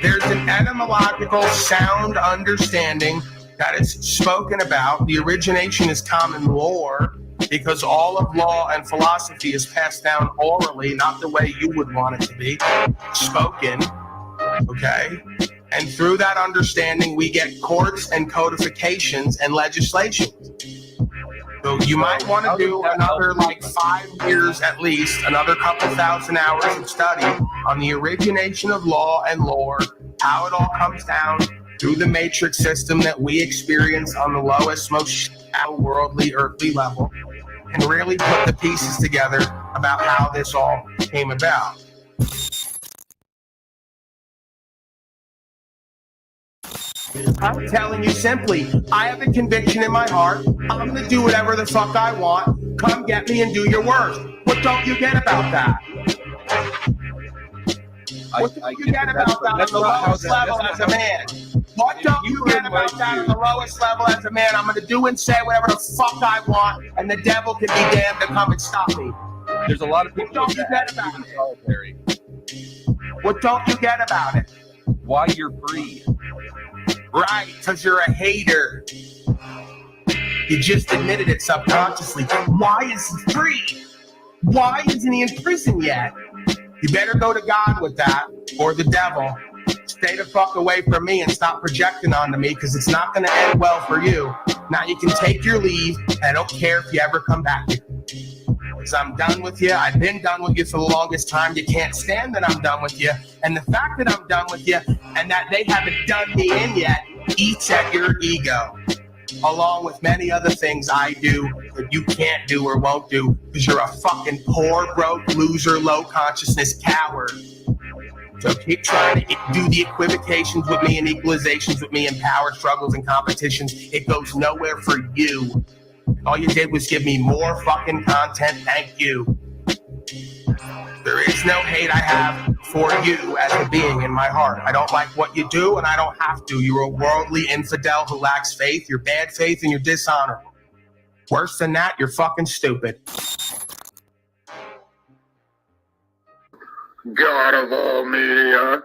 There's an etymological sound understanding that is spoken about. The origination is common lore, because all of law and philosophy is passed down orally, not the way you would want it to be, spoken, okay? And through that understanding, we get courts and codifications and legislation. So you might want to do another 5 years at least, another couple thousand hours of study on the origination of law and lore, how it all comes down through the matrix system that we experience on the lowest, most worldly, earthly level, and really put the pieces together about how this all came about. I'm telling you simply, I have a conviction in my heart. I'm going to do whatever the fuck I want. Come get me and do your worst. What don't you get about that? What don't you get about that on the lowest level as a man? What don't you get about that on the lowest level as a man? I'm going to do and say whatever the fuck I want, and the devil can be damned to come and stop me. There's a lot of people What don't you get about it? What don't you get about it? Why you're free. Right, because you're a hater. You just admitted it subconsciously. Why is he free? Why isn't he in prison yet? You better go to God with that, or the devil. Stay the fuck away from me and stop projecting onto me, because it's not going to end well for you. Now you can take your leave, and I don't care if you ever come back here. Because I'm done with you. I've been done with you for the longest time. You can't stand that I'm done with you. And the fact that I'm done with you and that they haven't done me in yet eats at your ego, along with many other things I do that you can't do or won't do, because you're a fucking poor, broke, loser, low consciousness coward. So keep trying to do the equivocations with me and equalizations with me and power struggles and competitions. It goes nowhere for you. All you did was give me more fucking content. Thank you. There is no hate I have for you as a being in my heart. I don't like what you do, and I don't have to. You're a worldly infidel who lacks faith. You're bad faith and you're dishonorable. Worse than that, you're fucking stupid. God of all media.